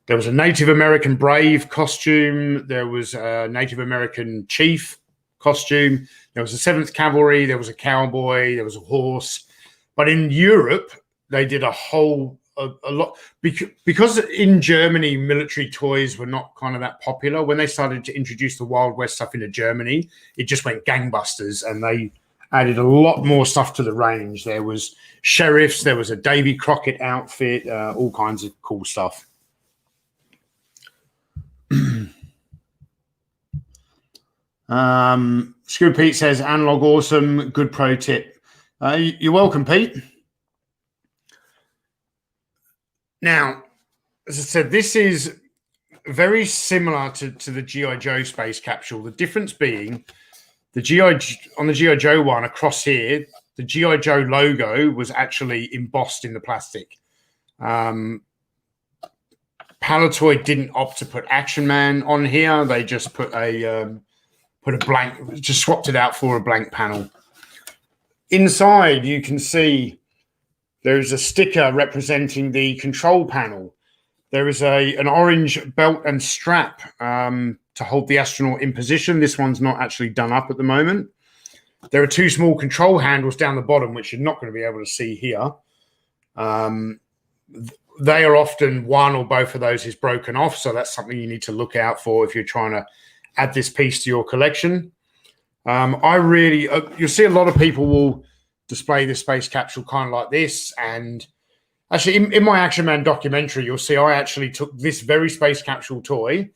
There was a Native American Brave costume. There was a Native American Chief costume. There was a 7th Cavalry. There was a cowboy. There was a horse. But in Europe, they did a lot because in Germany, military toys were not kind of that popular. When they started to introduce the Wild West stuff into Germany, it just went gangbusters, and they added a lot more stuff to the range. There was sheriffs. There was a Davy Crockett outfit, all kinds of cool stuff. Screw Pete says, analog awesome, good pro tip. You're welcome, Pete. Now, as I said, this is very similar to the G.I. Joe space capsule. The difference being on the G.I. Joe one across here, the G.I. Joe logo was actually embossed in the plastic. Palitoy didn't opt to put Action Man on here. They just put a blank, just swapped it out for a blank panel. Inside, you can see there is a sticker representing the control panel. There is an orange belt and strap to hold the astronaut in position. This one's not actually done up at the moment. There are 2 small control handles down the bottom, which you're not going to be able to see here. They are often one or both of those is broken off, so that's something you need to look out for if you're trying to add this piece to your collection. You'll see a lot of people will display the space capsule kind of like this, and Actually, in my Action Man documentary, you'll see I actually took this very space capsule toy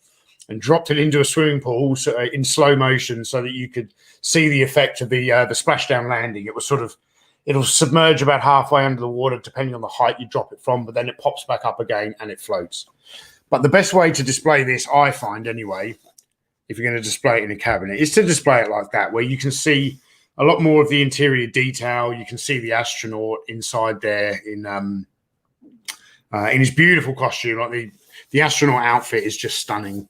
and dropped it into a swimming pool in slow motion so that you could see the effect of the splashdown landing. It was sort of, it'll submerge about halfway under the water depending on the height you drop it from, but then it pops back up again and it floats. But the best way to display this, I find anyway, if you're going to display it in a cabinet, is to display it like that, where you can see a lot more of the interior detail. You can see the astronaut inside there in his beautiful costume. Like the astronaut outfit is just stunning.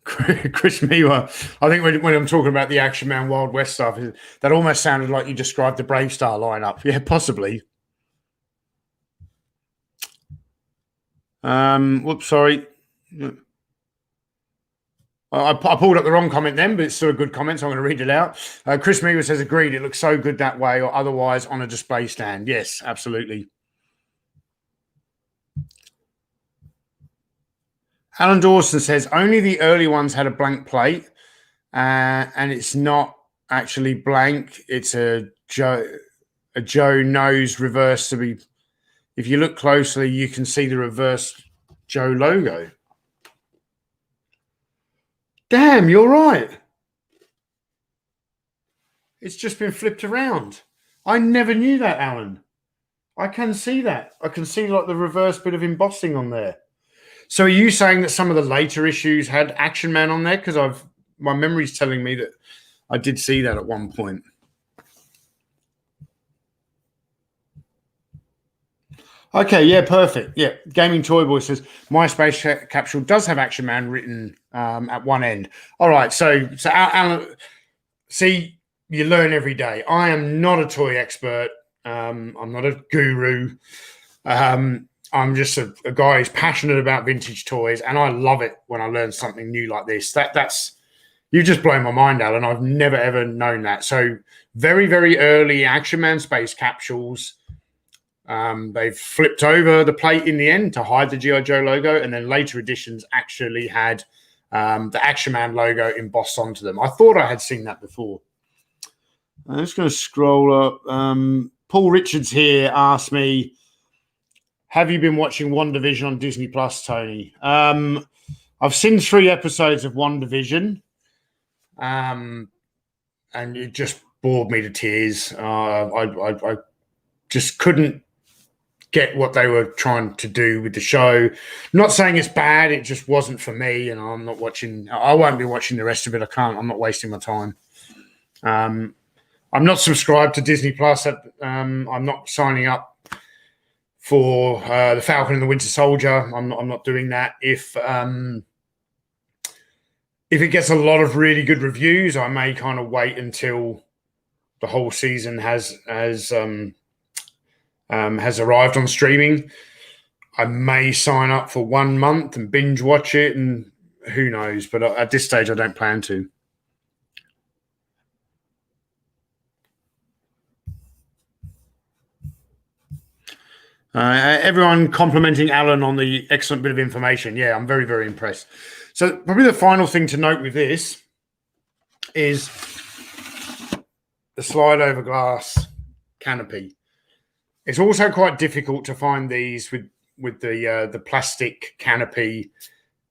Chris Mewa, I think when I'm talking about the Action Man Wild West stuff, that almost sounded like you described the Brave Star lineup. Yeah, possibly. Whoops, sorry. I pulled up the wrong comment then, but it's still a good comment, so I'm going to read it out. Chris Mewa says, agreed, it looks so good that way or otherwise on a display stand. Yes, absolutely. Alan Dawson says, only the early ones had a blank plate, and it's not actually blank. It's a Joe nose reverse to be. If you look closely, you can see the reverse Joe logo. Damn, you're right. It's just been flipped around. I never knew that, Alan. I can see that. I can see like the reverse bit of embossing on there. So are you saying that some of the later issues had Action Man on there? Because my memory's telling me that I did see that at one point. Okay, yeah, perfect. Yeah, Gaming Toy Boy says my space capsule does have Action Man written at one end. All right, so Alan, see, you learn every day. I am not a toy expert. I'm not a guru. I'm just a guy who's passionate about vintage toys, and I love it when I learn something new like this. That's you just blown my mind, Alan. I've never ever known that. So very, very early Action Man space capsules. They've flipped over the plate in the end to hide the G.I. Joe logo, and then later editions actually had the Action Man logo embossed onto them. I thought I had seen that before. I'm just going to scroll up. Paul Richards here asked me, have you been watching WandaVision on Disney Plus, Tony? I've seen 3 episodes of WandaVision, and it just bored me to tears. I just couldn't get what they were trying to do with the show. Not saying it's bad, it just wasn't for me, and I'm not watching. I won't be watching the rest of it. I can't. I'm not wasting my time. I'm not subscribed to Disney Plus. I'm not signing up for the Falcon and the Winter Soldier. I'm not doing that. If it gets a lot of really good reviews, I may kind of wait until the whole season has arrived on streaming. I may sign up for 1 month and binge watch it, and who knows? But at this stage, I don't plan to. Everyone complimenting Alan on the excellent bit of information. Yeah, I'm very, very impressed. So probably the final thing to note with this is the slide over glass canopy. It's also quite difficult to find these with the plastic canopy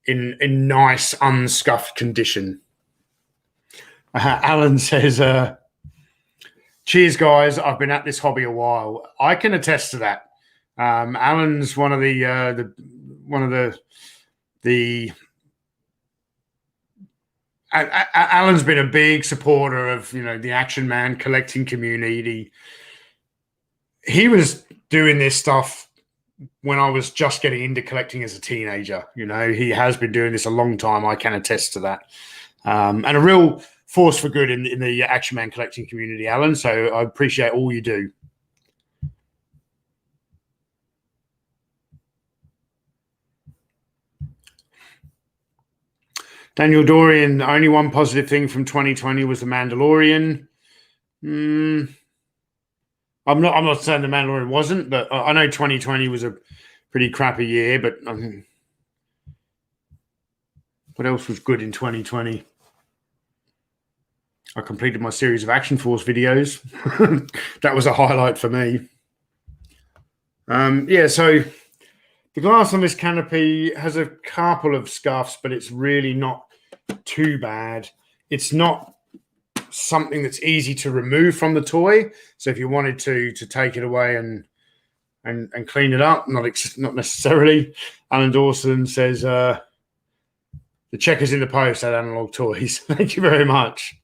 in nice unscuffed condition. Alan says, cheers, guys. I've been at this hobby a while. I can attest to that. Alan's one of the Alan's been a big supporter of the Action Man collecting community. He was doing this stuff when I was just getting into collecting as a teenager. He has been doing this a long time. I can attest to that. And a real force for good in the Action Man collecting community, Alan. So I appreciate all you do. Daniel Dorian, only one positive thing from 2020 was The Mandalorian. I'm not saying The Mandalorian wasn't, but I know 2020 was a pretty crappy year. But What else was good in 2020? I completed my series of Action Force videos. That was a highlight for me. Yeah, so the glass on this canopy has a couple of scuffs, but it's really not too bad. It's not something that's easy to remove from the toy. So if you wanted to take it away and clean it up, not necessarily. Alan Dawson says, the check is in the post at Analog Toys. Thank you very much.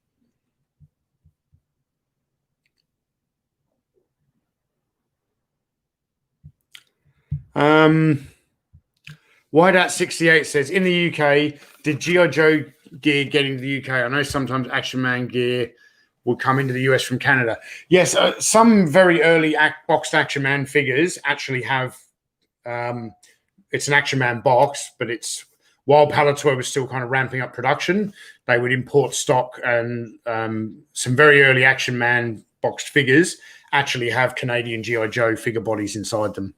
Whiteout68 says, in the UK, did G.I. Joe gear get into the UK? I know sometimes Action Man gear will come into the US from Canada. Yes, some very early boxed Action Man figures actually have, it's an Action Man box, but it's, while Palitoy was still kind of ramping up production, they would import stock, and some very early Action Man boxed figures actually have Canadian G.I. Joe figure bodies inside them.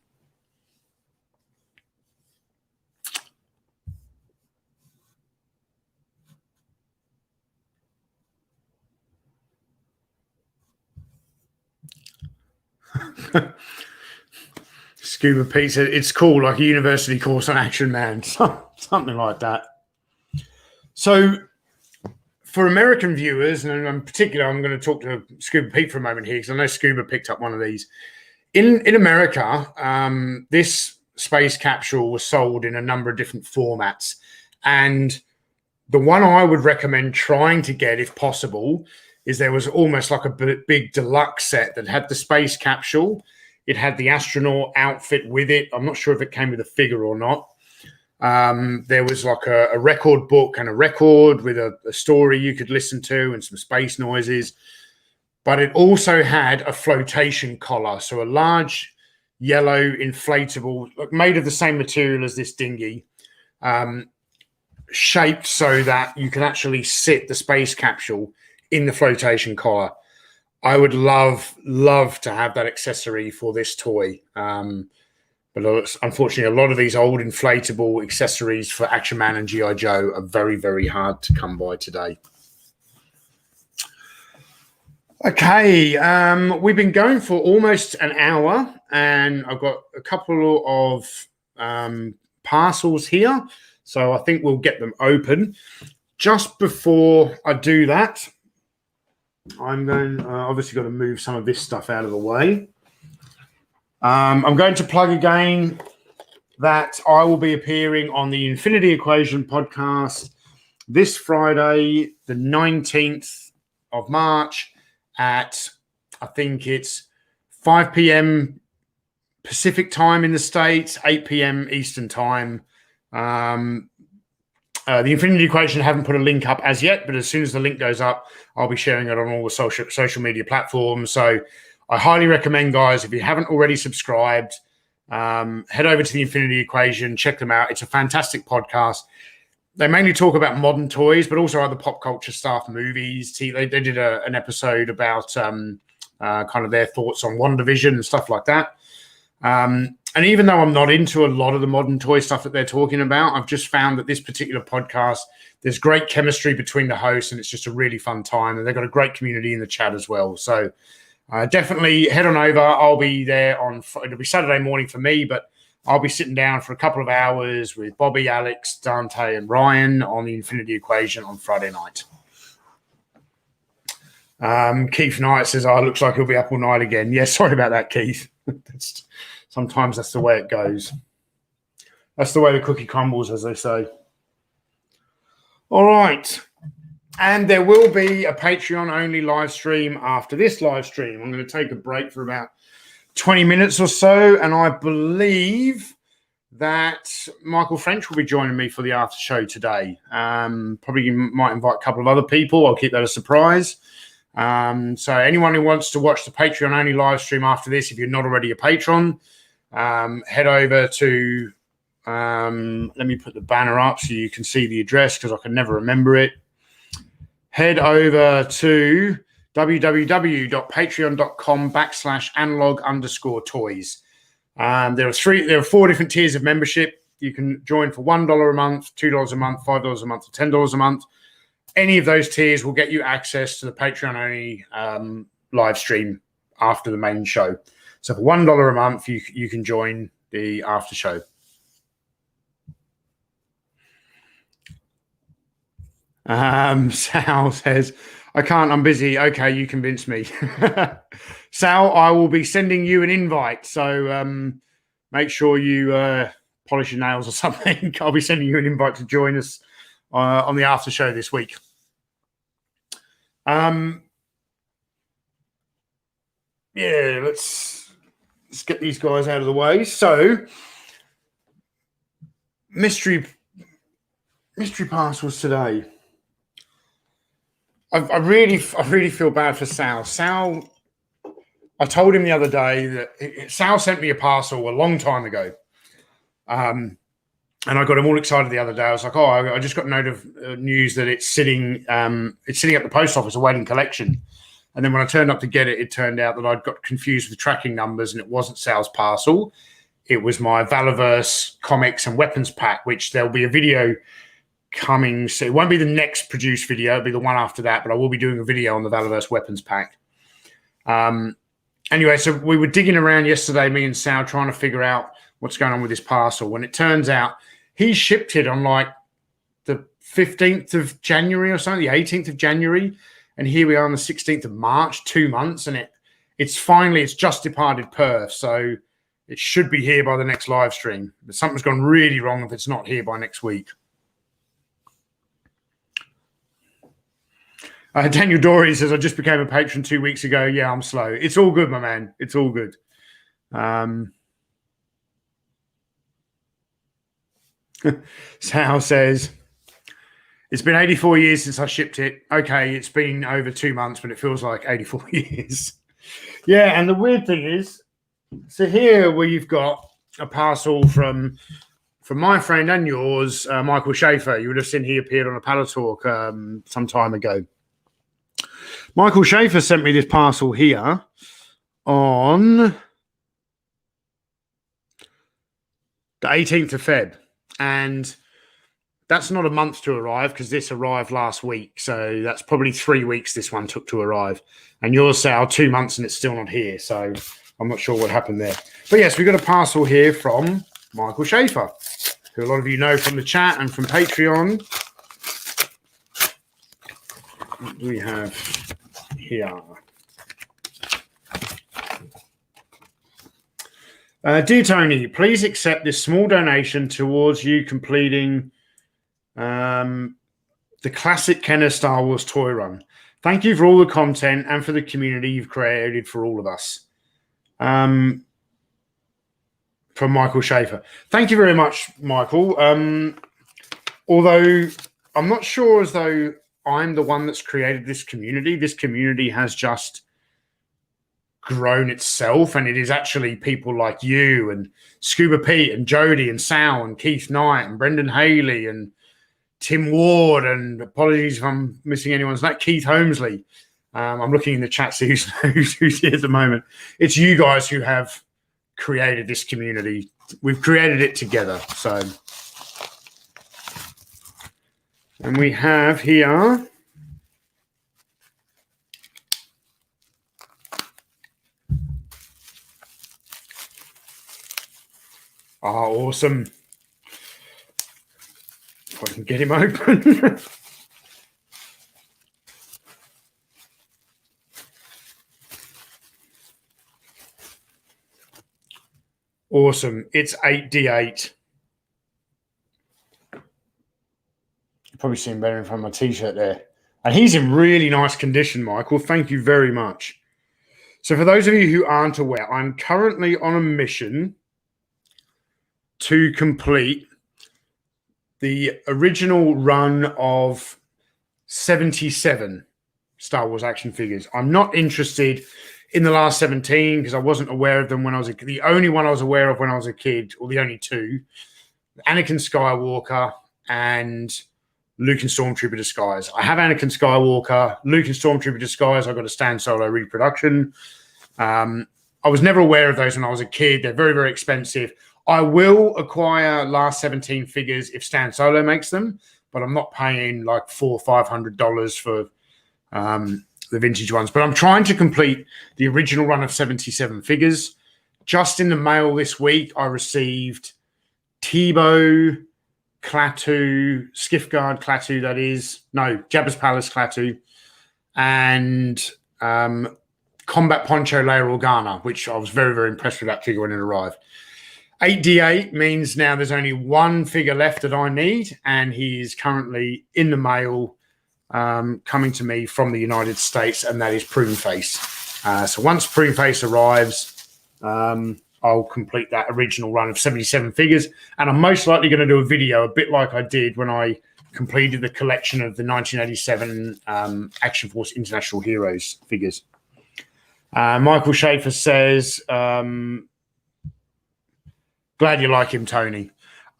Scuba Pete said it's cool, like a university course on Action Man, something like that. So for American viewers, and in particular, I'm going to talk to Scuba Pete for a moment here, because I know Scuba picked up one of these. In America, this space capsule was sold in a number of different formats, and the one I would recommend trying to get, if possible, is there was almost like a big deluxe set that had the space capsule. It had the astronaut outfit with it. I'm not sure if it came with a figure or not. There was like a record book and a record with a story you could listen to and some space noises. But it also had a flotation collar. So a large yellow inflatable, made of the same material as this dinghy, shaped so that you can actually sit the space capsule in the flotation collar. I would love to have that accessory for this toy. But unfortunately, a lot of these old inflatable accessories for Action Man and G.I. Joe are very, very hard to come by today. Okay, we've been going for almost an hour, and I've got a couple of parcels here. So I think we'll get them open. Just before I do that, I'm going, obviously got to move some of this stuff out of the way. I'm going to plug again that I will be appearing on the Infinity Equation podcast this Friday, the 19th of March at, I think it's 5 p.m. Pacific time in the States, 8 p.m. Eastern time. The Infinity Equation haven't put a link up as yet, but as soon as the link goes up, I'll be sharing it on all the social media platforms. So I highly recommend, guys, if you haven't already subscribed, head over to the Infinity Equation, check them out. It's a fantastic podcast. They mainly talk about modern toys, but also other pop culture stuff, movies. They did an episode about kind of their thoughts on WandaVision and stuff like that. And even though I'm not into a lot of the modern toy stuff that they're talking about, I've just found that this particular podcast, there's great chemistry between the hosts, and it's just a really fun time. And they've got a great community in the chat as well. So definitely head on over. I'll be there it'll be Saturday morning for me, but I'll be sitting down for a couple of hours with Bobby, Alex, Dante, and Ryan on the Infinity Equation on Friday night. Keith Knight says, "Oh, it looks like he'll be up all night again." Yeah, sorry about that, Keith. Sometimes that's the way it goes. That's the way the cookie crumbles, as they say. All right. And there will be a Patreon-only live stream after this live stream. I'm going to take a break for about 20 minutes or so, and I believe that Michael French will be joining me for the after show today. Probably might invite a couple of other people. I'll keep that a surprise. So anyone who wants to watch the Patreon-only live stream after this, if you're not already a patron, head over to, let me put the banner up so you can see the address because I can never remember it. Head over to www.patreon.com/analog_toys. There are 4 different tiers of membership. You can join for $1 a month, $2 a month, $5 a month, or $10 a month. Any of those tiers will get you access to the Patreon-only live stream after the main show. So for $1 a month, you can join the after show. Sal says, I can't, I'm busy. Okay, you convinced me. Sal, I will be sending you an invite. So make sure you polish your nails or something. I'll be sending you an invite to join us on the after show this week. Yeah, let's get these guys out of the way. So mystery parcels today. I really feel bad for Sal. Sal, I told him the other day that Sal sent me a parcel a long time ago. And I got him all excited the other day. I was like, oh, I just got note of news that it's sitting at the post office awaiting collection. And then when I turned up to get it, it turned out that I'd got confused with tracking numbers and it wasn't Sal's parcel. It was my Valaverse comics and weapons pack, which there'll be a video coming. So it won't be the next produced video. It'll be the one after that, but I will be doing a video on the Valaverse weapons pack. Anyway, so we were digging around yesterday, me and Sal, trying to figure out what's going on with this parcel. When it turns out he shipped it on like the 15th of January or something, the 18th of January. And here we are on the 16th of March, 2 months. And it's just departed Perth. So it should be here by the next live stream. But something's gone really wrong if it's not here by next week. Daniel Dory says, I just became a patron 2 weeks ago. Yeah, I'm slow. It's all good, my man. It's all good. Sal says, it's been 84 years since I shipped it. Okay, it's been over 2 months, but it feels like 84 years. Yeah, and the weird thing is, so here where you've got a parcel from my friend and yours, Michael Schaefer. You would have seen he appeared on a Palatalk Talk some time ago. Michael Schaefer sent me this parcel here on the 18th of Feb. And that's not a month to arrive because this arrived last week. So that's probably 3 weeks this one took to arrive. And yours, Sal, 2 months and it's still not here. So I'm not sure what happened there. But yes, we've got a parcel here from Michael Schaefer, who a lot of you know from the chat and from Patreon. What do we have here? Dear Tony, please accept this small donation towards you completing the classic Kenner Star Wars toy run. Thank you for all the content and for the community you've created for all of us. From Michael Schaefer. Thank you very much, Michael. Although I'm not sure as though I'm the one that's created this community. This community has just grown itself, and it is actually people like you and Scuba Pete and Jody and Sal and Keith Knight and Brendan Haley and Tim Ward, and apologies if I'm missing anyone's name, Keith Holmesley. I'm looking in the chat, see who's here at the moment. It's you guys who have created this community. We've created it together. So, and we have here awesome. If I can get him open. Awesome. It's 8D8. You've probably seen better in front of my t-shirt there. And he's in really nice condition, Michael. Thank you very much. So for those of you who aren't aware, I'm currently on a mission to complete the original run of 77 Star Wars action figures. I'm not interested in the last 17 because I wasn't aware of them when I was the only one I was aware of when I was a kid, or the only two, Anakin Skywalker and Luke and Stormtrooper Disguise. I have Anakin Skywalker, Luke and Stormtrooper Disguise. I got a Stan Solo reproduction. I was never aware of those when I was a kid. They're very, very expensive. I will acquire last 17 figures if Stan Solo makes them, but I'm not paying like $400 or $500 for the vintage ones. But I'm trying to complete the original run of 77 figures. Just in the mail this week, I received Tebow, Klaatu, Skiffguard Klaatu, that is. No, Jabba's Palace Klaatu, and Combat Poncho Leia Organa, which I was very, very impressed with that figure when it arrived. 8D8 means now there's only one figure left that I need, and he is currently in the mail coming to me from the United States, and that is Prune Face. So once Prune Face arrives, I'll complete that original run of 77 figures, and I'm most likely going to do a video a bit like I did when I completed the collection of the 1987 Action Force International Heroes figures. Michael Schaefer says, glad you like him, Tony.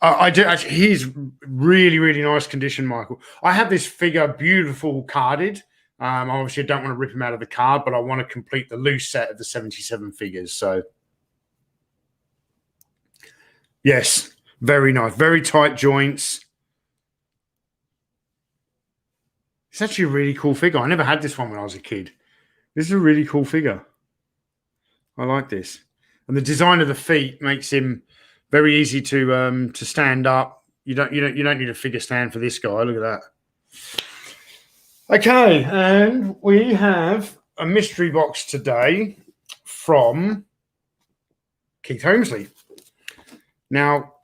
I do. Actually, he's really, really nice condition, Michael. I have this figure, beautiful carded. Obviously, I don't want to rip him out of the card, but I want to complete the loose set of the 77 figures. So, yes, very nice. Very tight joints. It's actually a really cool figure. I never had this one when I was a kid. This is a really cool figure. I like this. And the design of the feet makes him very easy to stand up. You don't need a figure stand for this guy. Look at that. Okay, and we have a mystery box today from Keith Holmesley. Now,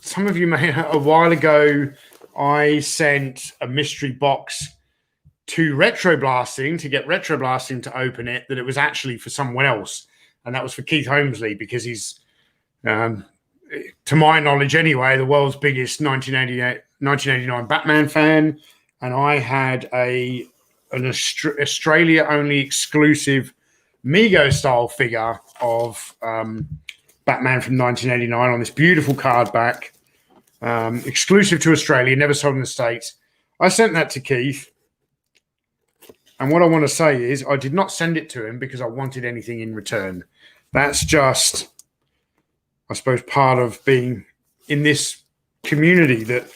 some of you may a while ago I sent a mystery box to Retro Blasting to get Retro Blasting to open it, that it was actually for someone else, and that was for Keith Holmesley, because he's to my knowledge anyway, the world's biggest 1989 Batman fan, and I had an Australia-only exclusive Mego style figure of Batman from 1989 on this beautiful card back, exclusive to Australia, never sold in the States. I sent that to Keith, and what I want to say is I did not send it to him because I wanted anything in return. That's just, I suppose, part of being in this community that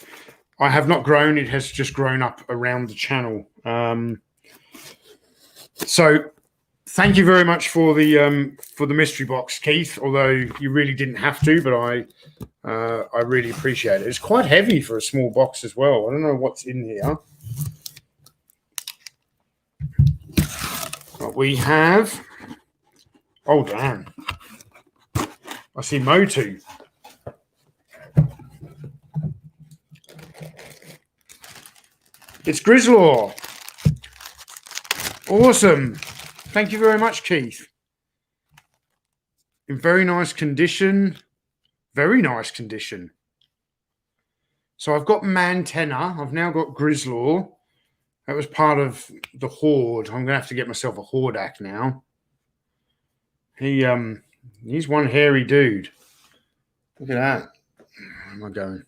I have not grown. It has just grown up around the channel. So thank you very much for the mystery box, Keith, although you really didn't have to, but I really appreciate it. It's quite heavy for a small box as well. I don't know what's in here. But we have, oh damn, I see Motu. It's Grislaw. Awesome. Thank you very much, Keith. In very nice condition. Very nice condition. So I've got Mantenna. I've now got Grislaw. That was part of the Horde. I'm going to have to get myself a Hordak now. He's one hairy dude. Look at that. Where am I going?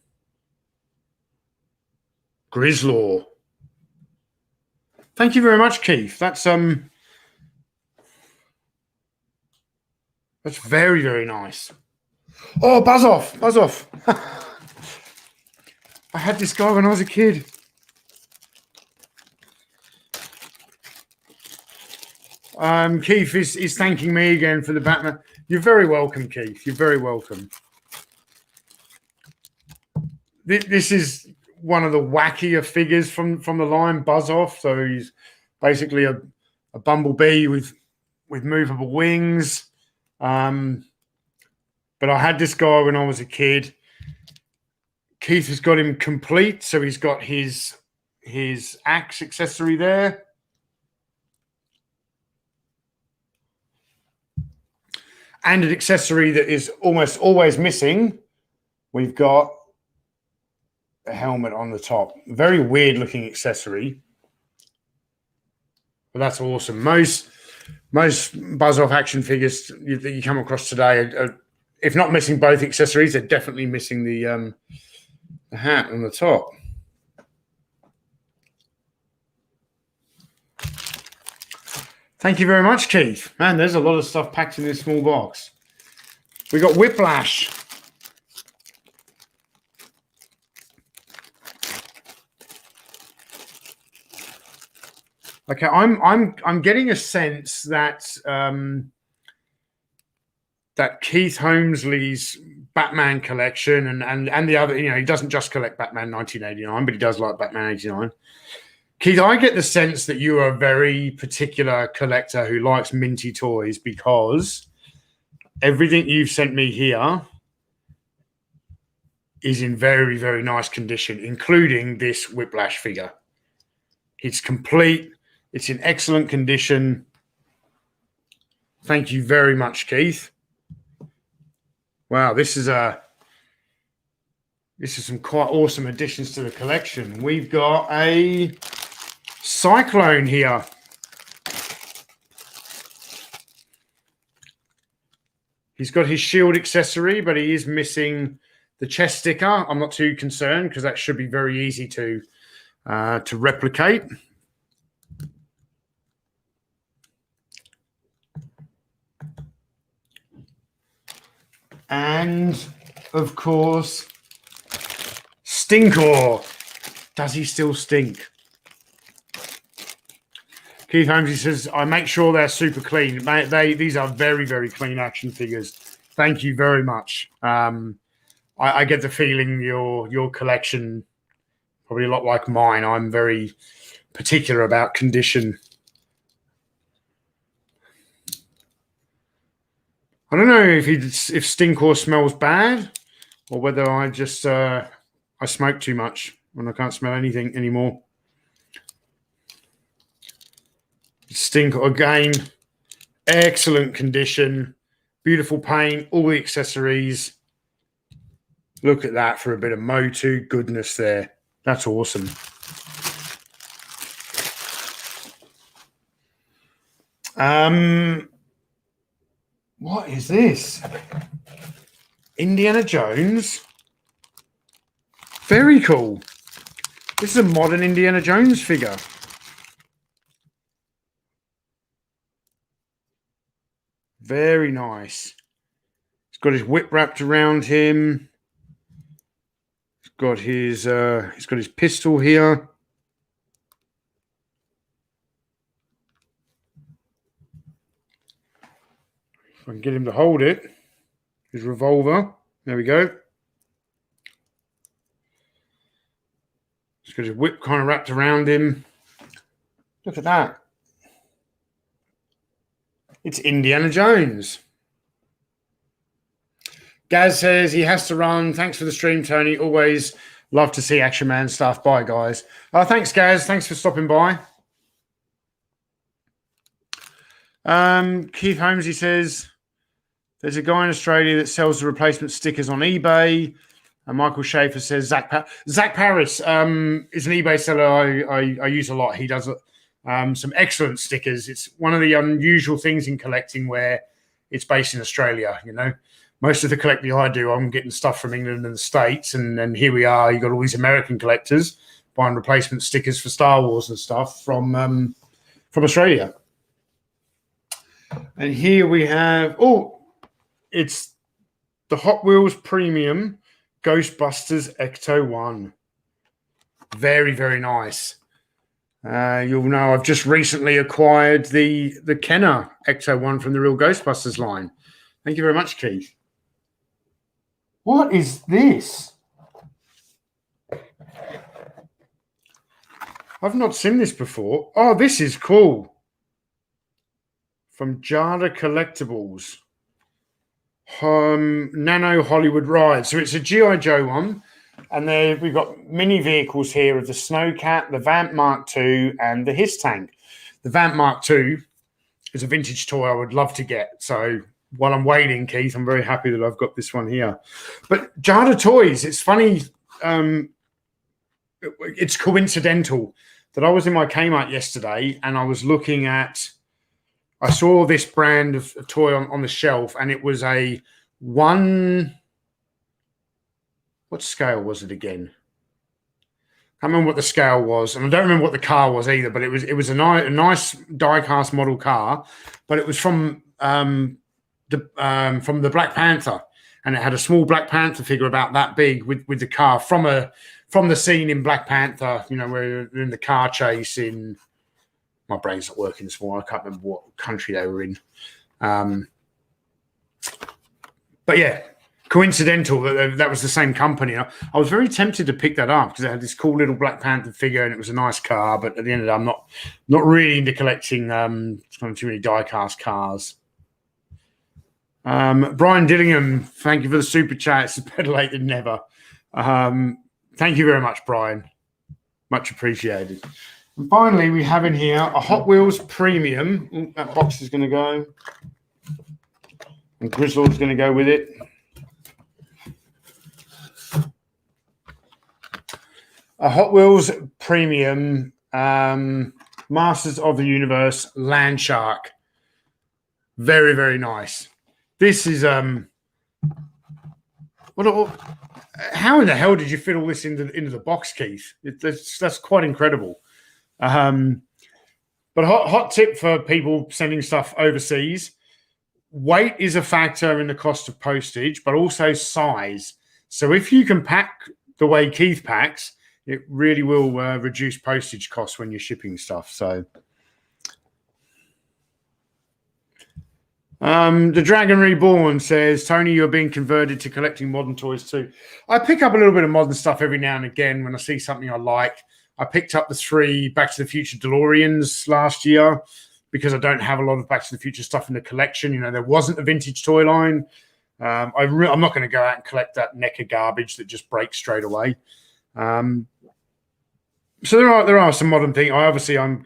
Grislaw. Thank you very much, Keith. That's very, very nice. Oh, buzz off. Buzz off. I had this guy when I was a kid. Keith is thanking me again for the Batman. You're very welcome, Keith. You're very welcome. This is one of the wackier figures from the line, Buzz Off. So he's basically a bumblebee with movable wings. But I had this guy when I was a kid. Keith has got him complete, so he's got his axe accessory there. And an accessory that is almost always missing. We've got a helmet on the top. Very weird looking accessory. But that's awesome. Most Buzz Off action figures that you come across today are, if not missing both accessories, they're definitely missing the hat on the top. Thank you very much, Keith. Man, there's a lot of stuff packed in this small box. We got Whiplash. Okay, I'm getting a sense that that Keith Holmesley's Batman collection and the other, he doesn't just collect Batman 1989, but he does like Batman 89. Keith, I get the sense that you are a very particular collector who likes minty toys, because everything you've sent me here is in very, very nice condition, including this Whiplash figure. It's complete. It's in excellent condition. Thank you very much, Keith. Wow, this is some quite awesome additions to the collection. We've got a Cyclone here. He's got his shield accessory, but he is missing the chest sticker. I'm not too concerned because that should be very easy to replicate. And of course, Stinkor. Does he still stink? Keith Holmes, he says, I make sure they're super clean. These are very, very clean action figures. Thank you very much. I get the feeling your collection, probably a lot like mine, I'm very particular about condition. I don't know if Stinkor smells bad, or whether I just I smoke too much when I can't smell anything anymore. Stinkor again, excellent condition, beautiful paint, all the accessories. Look at that for a bit of Motu goodness there. That's awesome. What is this? Indiana Jones. Very cool. This is a modern Indiana Jones figure. Very nice. He's got his whip wrapped around him. He's got his pistol here. If I can get him to hold it. His revolver. There we go. He's got his whip kind of wrapped around him. Look at that. It's Indiana Jones. Gaz says he has to run. Thanks for the stream, Tony. Always love to see Action Man stuff. Bye, guys. Thanks, Gaz. Thanks for stopping by. Keith Holmes, he says, there's a guy in Australia that sells the replacement stickers on eBay. And Michael Schaefer says, Zach Paris is an eBay seller I use a lot. He does some excellent stickers. It's one of the unusual things in collecting where it's based in Australia, Most of the collecting I do, I'm getting stuff from England and the States, and here we are. You've got all these American collectors buying replacement stickers for Star Wars and stuff from Australia. And here we have, it's the Hot Wheels Premium Ghostbusters Ecto 1. Very, very nice. You'll know I've just recently acquired the Kenner Ecto 1 from the Real Ghostbusters line. Thank you very much, Keith. What is this? I've not seen this before. Oh, this is cool. From Jada Collectibles. Nano Hollywood Ride. So it's a G.I. Joe one. And there we've got mini vehicles here of the Snowcat, the Vamp Mark II, and the Hiss Tank. The Vamp Mark II is a vintage toy I would love to get. So while I'm waiting, Keith, I'm very happy that I've got this one here. But Jada Toys, it's funny. It's coincidental that I was in my Kmart yesterday and I was looking at, I saw this brand of toy on the shelf, and it was a one. What scale was it again? I can't remember what the scale was, and I don't remember what the car was either. But it was a nice die-cast model car, but it was from the Black Panther, and it had a small Black Panther figure about that big with the car from the scene in Black Panther. Where they're in the car chase in my brain's not working this morning. I can't remember what country they were in. But yeah, coincidental that was the same company. I was very tempted to pick that up because it had this cool little Black Panther figure and it was a nice car. But at the end of the day, I'm not really into collecting too many die-cast cars. Brian Dillingham, thank you for the super chat. It's better late than never. Thank you very much, Brian. Much appreciated. And finally, we have in here a Hot Wheels Premium. Ooh, that box is going to go. And Grizzle's going to go with it. A Hot Wheels Premium Masters of the Universe Land Shark. Very, very nice. This is how in the hell did you fit all this into the box, Keith? That's quite incredible. But hot tip for people sending stuff overseas: weight is a factor in the cost of postage, but also size. So if you can pack the way Keith packs, it really will reduce postage costs when you're shipping stuff. So. The Dragon Reborn says, Tony, you're being converted to collecting modern toys too. I pick up a little bit of modern stuff every now and again when I see something I like. I picked up the 3 Back to the Future DeLoreans last year because I don't have a lot of Back to the Future stuff in the collection. You know, there wasn't a vintage toy line. I'm not going to go out and collect that neck of garbage that just breaks straight away. So there are some modern things. I'm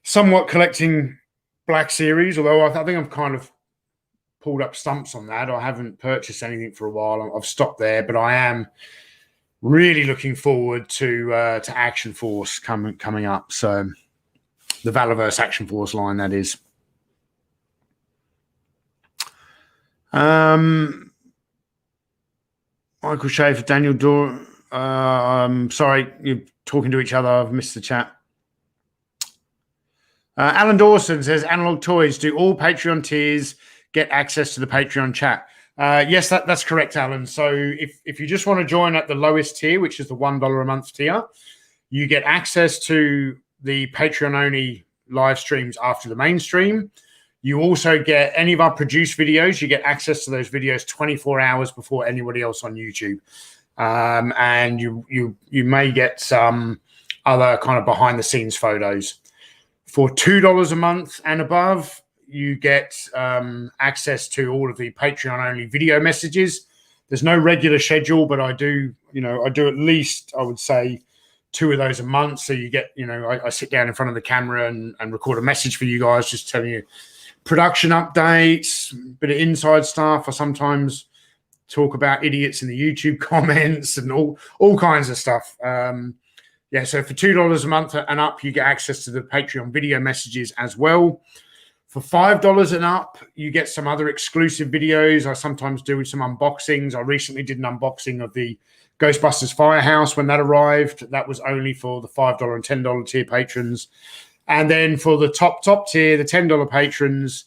somewhat collecting Black Series, although I think I've kind of pulled up stumps on that. I haven't purchased anything for a while. I've stopped there, but I am really looking forward to Action Force coming up. So the Valaverse Action Force line, that is. Michael Schaefer, Daniel Dor. Sorry, you're talking to each other. I've missed the chat. Alan Dawson says, Analog Toys, do all Patreon tiers get access to the Patreon chat? Yes, that's correct, Alan. So if you just want to join at the lowest tier, which is the $1 a month tier, you get access to the Patreon-only live streams after the main stream. You also get any of our produced videos. You get access to those videos 24 hours before anybody else on YouTube. And you may get some other kind of behind-the-scenes photos. For $2 a month and above, you get access to all of the Patreon-only video messages. There's no regular schedule, but I do at least, I would say, 2 of those a month. So you get, I sit down in front of the camera and record a message for you guys, just telling you production updates, bit of inside stuff. I sometimes talk about idiots in the YouTube comments and all kinds of stuff. Yeah, so for $2 a month and up, you get access to the Patreon video messages as well. For $5 and up, you get some other exclusive videos. I sometimes do some unboxings. I recently did an unboxing of the Ghostbusters Firehouse when that arrived. That was only for the $5 and $10 tier patrons. And then for the top tier, the $10 patrons,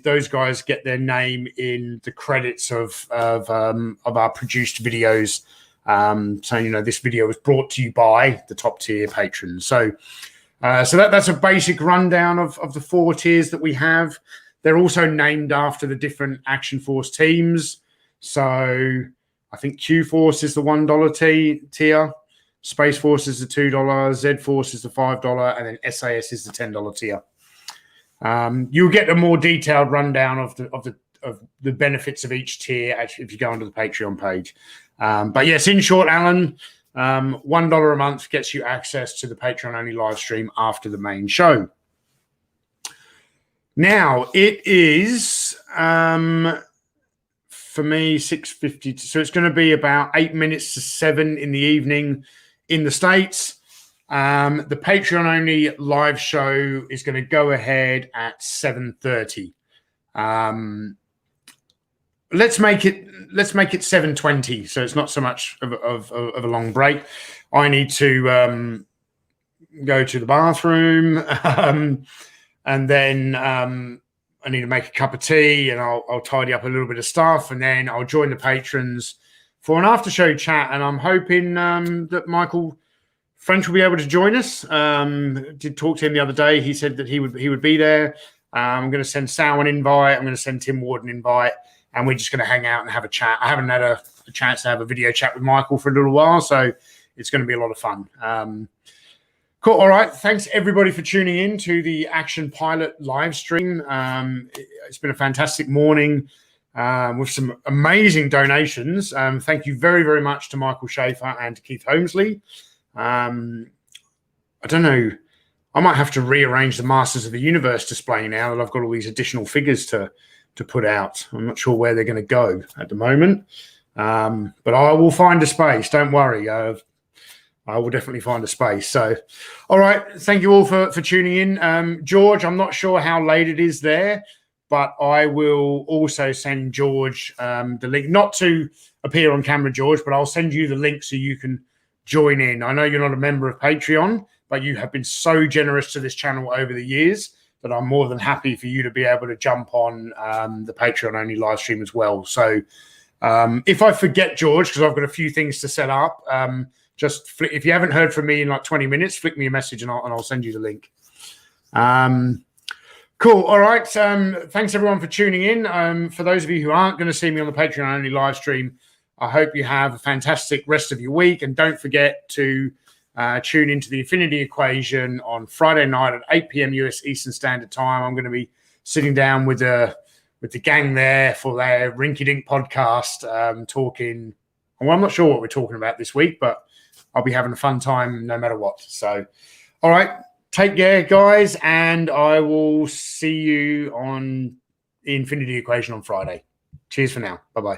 those guys get their name in the credits of our produced videos. So this video was brought to you by the top tier patrons. So that's a basic rundown of the 4 tiers that we have. They're also named after the different Action Force teams. So I think Q Force is the $1 tier, Space Force is the $2, Z Force is the $5, and then SAS is the $10 tier. You'll get a more detailed rundown of the benefits of each tier actually if you go onto the Patreon page. But yes, in short, Alan, $1 a month gets you access to the Patreon-only live stream after the main show. Now, it is, for me, 6:50. So it's going to be about 8 minutes to 7 in the evening in the States. The Patreon-only live show is going to go ahead at 7:30. Let's make it 7:20, so it's not so much of a long break. I need to go to the bathroom, and then I need to make a cup of tea, and I'll tidy up a little bit of stuff, and then I'll join the patrons for an after show chat. And I'm hoping that Michael French will be able to join us. Did talk to him the other day. He said that he would be there. I'm going to send Sal an invite. I'm going to send Tim Ward an invite, and we're just going to hang out and have a chat. I haven't had a chance to have a video chat with Michael for a little while, so it's going to be a lot of fun. Cool. All right. Thanks everybody for tuning in to the Action Pilot live stream. It's been a fantastic morning with some amazing donations. Thank you very, very much to Michael Schaefer and to Keith Holmesley. I don't know. I might have to rearrange the Masters of the Universe display now that I've got all these additional figures to put out. I'm not sure where they're going to go at the moment, but I will find a space. Don't worry. I will definitely find a space. So, all right. Thank you all for tuning in. George, I'm not sure how late it is there, but I will also send George the link, not to appear on camera, George, but I'll send you the link so you can join in. I know you're not a member of Patreon, but you have been so generous to this channel over the years that I'm more than happy for you to be able to jump on the Patreon-only live stream as well. So if I forget, George, because I've got a few things to set up, if you haven't heard from me in like 20 minutes, flick me a message and I'll send you the link. Cool. All right. Thanks everyone for tuning in. For those of you who aren't going to see me on the Patreon only live stream, I hope you have a fantastic rest of your week. And don't forget to tune into the Infinity Equation on Friday night at 8 p.m. US Eastern Standard Time. I'm going to be sitting down with the gang there for their Rinky Dink podcast, talking. Well, I'm not sure what we're talking about this week, but I'll be having a fun time no matter what. So, all right, take care, guys, and I will see you on the Infinity Equation on Friday. Cheers for now. Bye-bye.